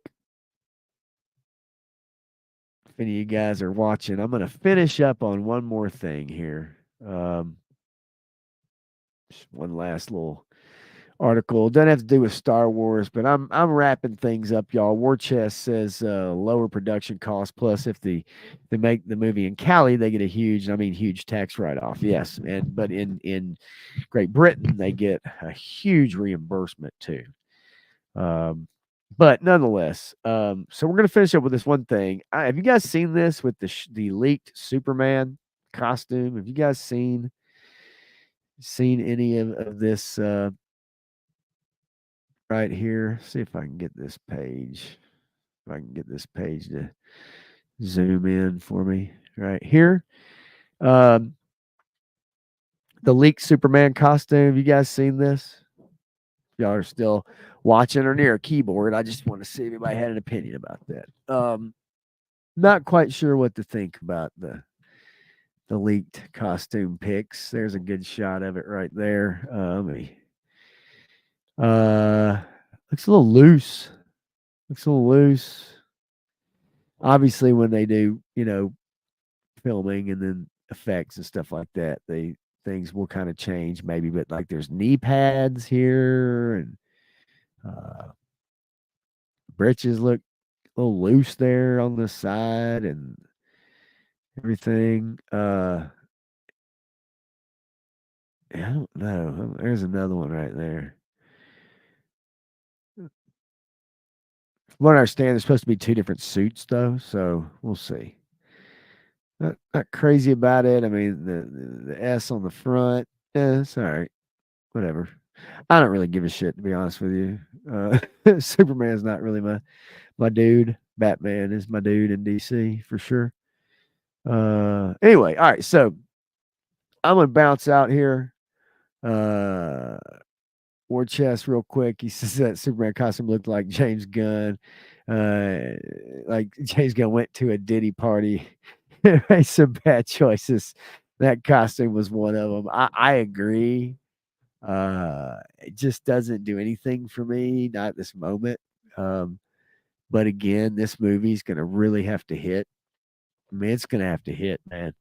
if any of you guys are watching, I'm going to finish up on one more thing here. Just one last little article. Doesn't have to do with Star Wars, but I'm wrapping things up, y'all. War Chest says lower production costs. Plus, if they make the movie in Cali, they get a huge tax write off. Yes, but in Great Britain, they get a huge reimbursement too. But nonetheless, so we're gonna finish up with this one thing. Have you guys seen this with the leaked Superman costume? Have you guys seen any of this right here? See if I can get this page. If I can get this page to zoom in for me right here. Um, the leaked Superman costume. Have you guys seen this? Y'all are still watching or near a keyboard. I just want to see if anybody had an opinion about that. Not quite sure what to think about the leaked costume pics. There's a good shot of it right there. Looks a little loose. Looks a little loose. Obviously, when they do, filming and then effects and stuff like that, things will kind of change maybe. But like, there's knee pads here, and britches look a little loose there on the side, and everything. I don't know. There's another one right there. From what I understand, there's supposed to be two different suits, though, so we'll see. Not crazy about it. I mean, the S on the front, yeah, it's all right. Whatever. I don't really give a shit, to be honest with you. Superman's not really my dude. Batman is my dude in DC for sure. Anyway, all right. So I'm gonna bounce out here. War Chest real quick. He says that Superman costume looked like James Gunn. Like James Gunn went to a Diddy party and made some bad choices. That costume was one of them. I agree. It just doesn't do anything for me, not at this moment. But again, this movie's gonna really have to hit. I mean, it's gonna have to hit, man,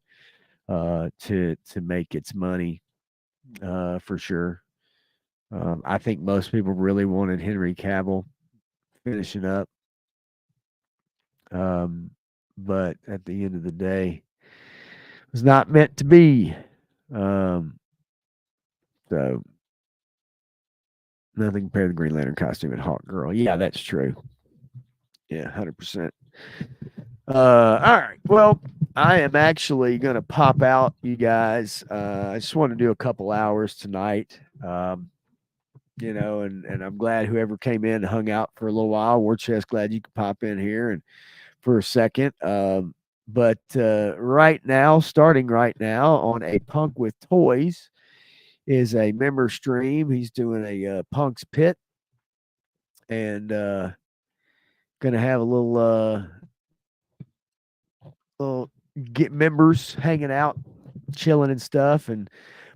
to make its money, for sure. I think most people really wanted Henry Cavill finishing up. But at the end of the day, it was not meant to be. So nothing compared to the Green Lantern costume and Hawk Girl. Yeah, that's true. Yeah, 100%. All right. Well, I am actually going to pop out, you guys. I just want to do a couple hours tonight. And I'm glad whoever came in and hung out for a little while. War Chest, glad you could pop in here and for a second. But starting right now on a Punk with Toys is a member stream. He's doing a Punk's Pit and going to have a little get members hanging out, chilling and stuff.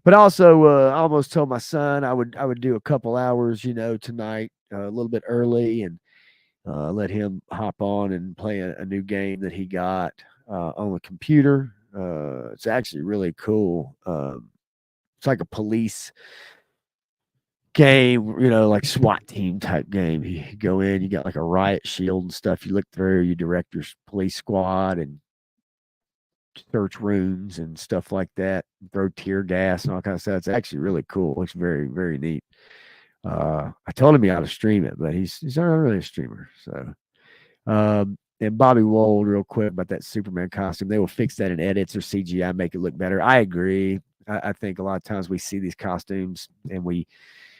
But also, I almost told my son I would do a couple hours, tonight, a little bit early, and let him hop on and play a new game that he got on the computer. It's actually really cool. It's like a police game, like SWAT team type game. You go in, you got like a riot shield and stuff. You look through, you direct your police squad and search rooms and stuff like that. Throw tear gas and all kind of stuff. It's actually really cool. It looks very, very neat. I told him he ought to stream it, but he's not really a streamer. So, and Bobby Wold, real quick about that Superman costume. They will fix that in edits or CGI, make it look better. I agree. I think a lot of times we see these costumes and we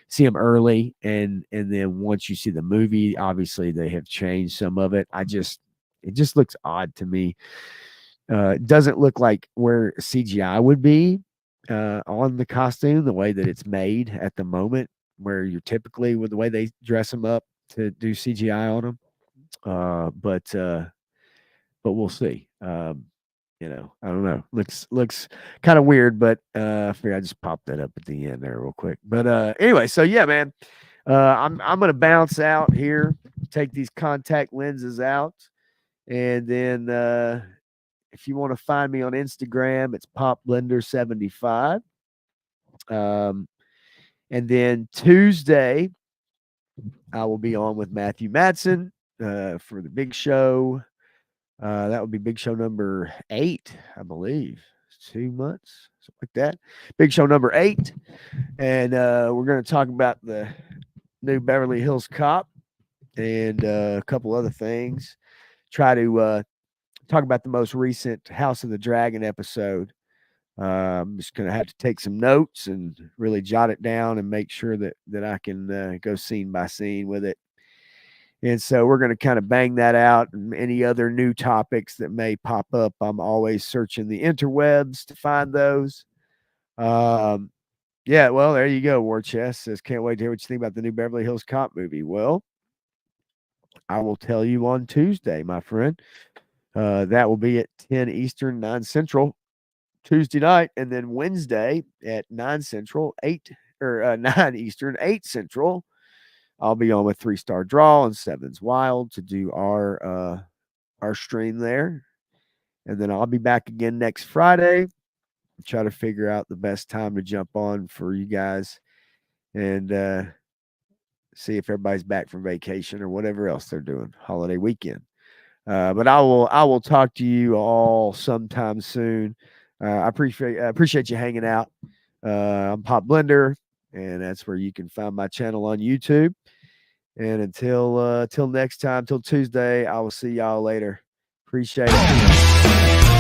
see them early, and then once you see the movie, obviously they have changed some of it. It just looks odd to me. It doesn't look like where CGI would be on the costume, the way that it's made at the moment, where you're typically with the way they dress them up to do CGI on them. But we'll see. I don't know. know. Looks kind of weird, but I figure I just popped that up at the end there real quick. But anyway, so yeah, man. I'm gonna bounce out here, take these contact lenses out, and then if you want to find me on Instagram, it's popblender75. And then Tuesday, I will be on with Matthew Matson for the big show. That would be big show number 8, I believe. 2 months, something like that. Big show number 8. And we're going to talk about the new Beverly Hills Cop and a couple other things. Try to talk about the most recent House of the Dragon episode. I'm just going to have to take some notes and really jot it down and make sure that I can go scene by scene with it. And so we're going to kind of bang that out, and any other new topics that may pop up. I'm always searching the interwebs to find those. Yeah, well, there you go. War Chest says, can't wait to hear what you think about the new Beverly Hills Cop movie. Well, I will tell you on Tuesday, my friend. That will be at 10 Eastern, 9 Central, Tuesday night, and then Wednesday at 9 Central, 9 Eastern, 8 Central. I'll be on with 3 Star Draw and Sevens Wild to do our stream there, and then I'll be back again next Friday. Try to figure out the best time to jump on for you guys, and see if everybody's back from vacation or whatever else they're doing holiday weekend. But I will talk to you all sometime soon. I appreciate you hanging out. I'm Pop Blender, and that's where you can find my channel on YouTube. And until next time, till Tuesday, I will see y'all later. Appreciate it.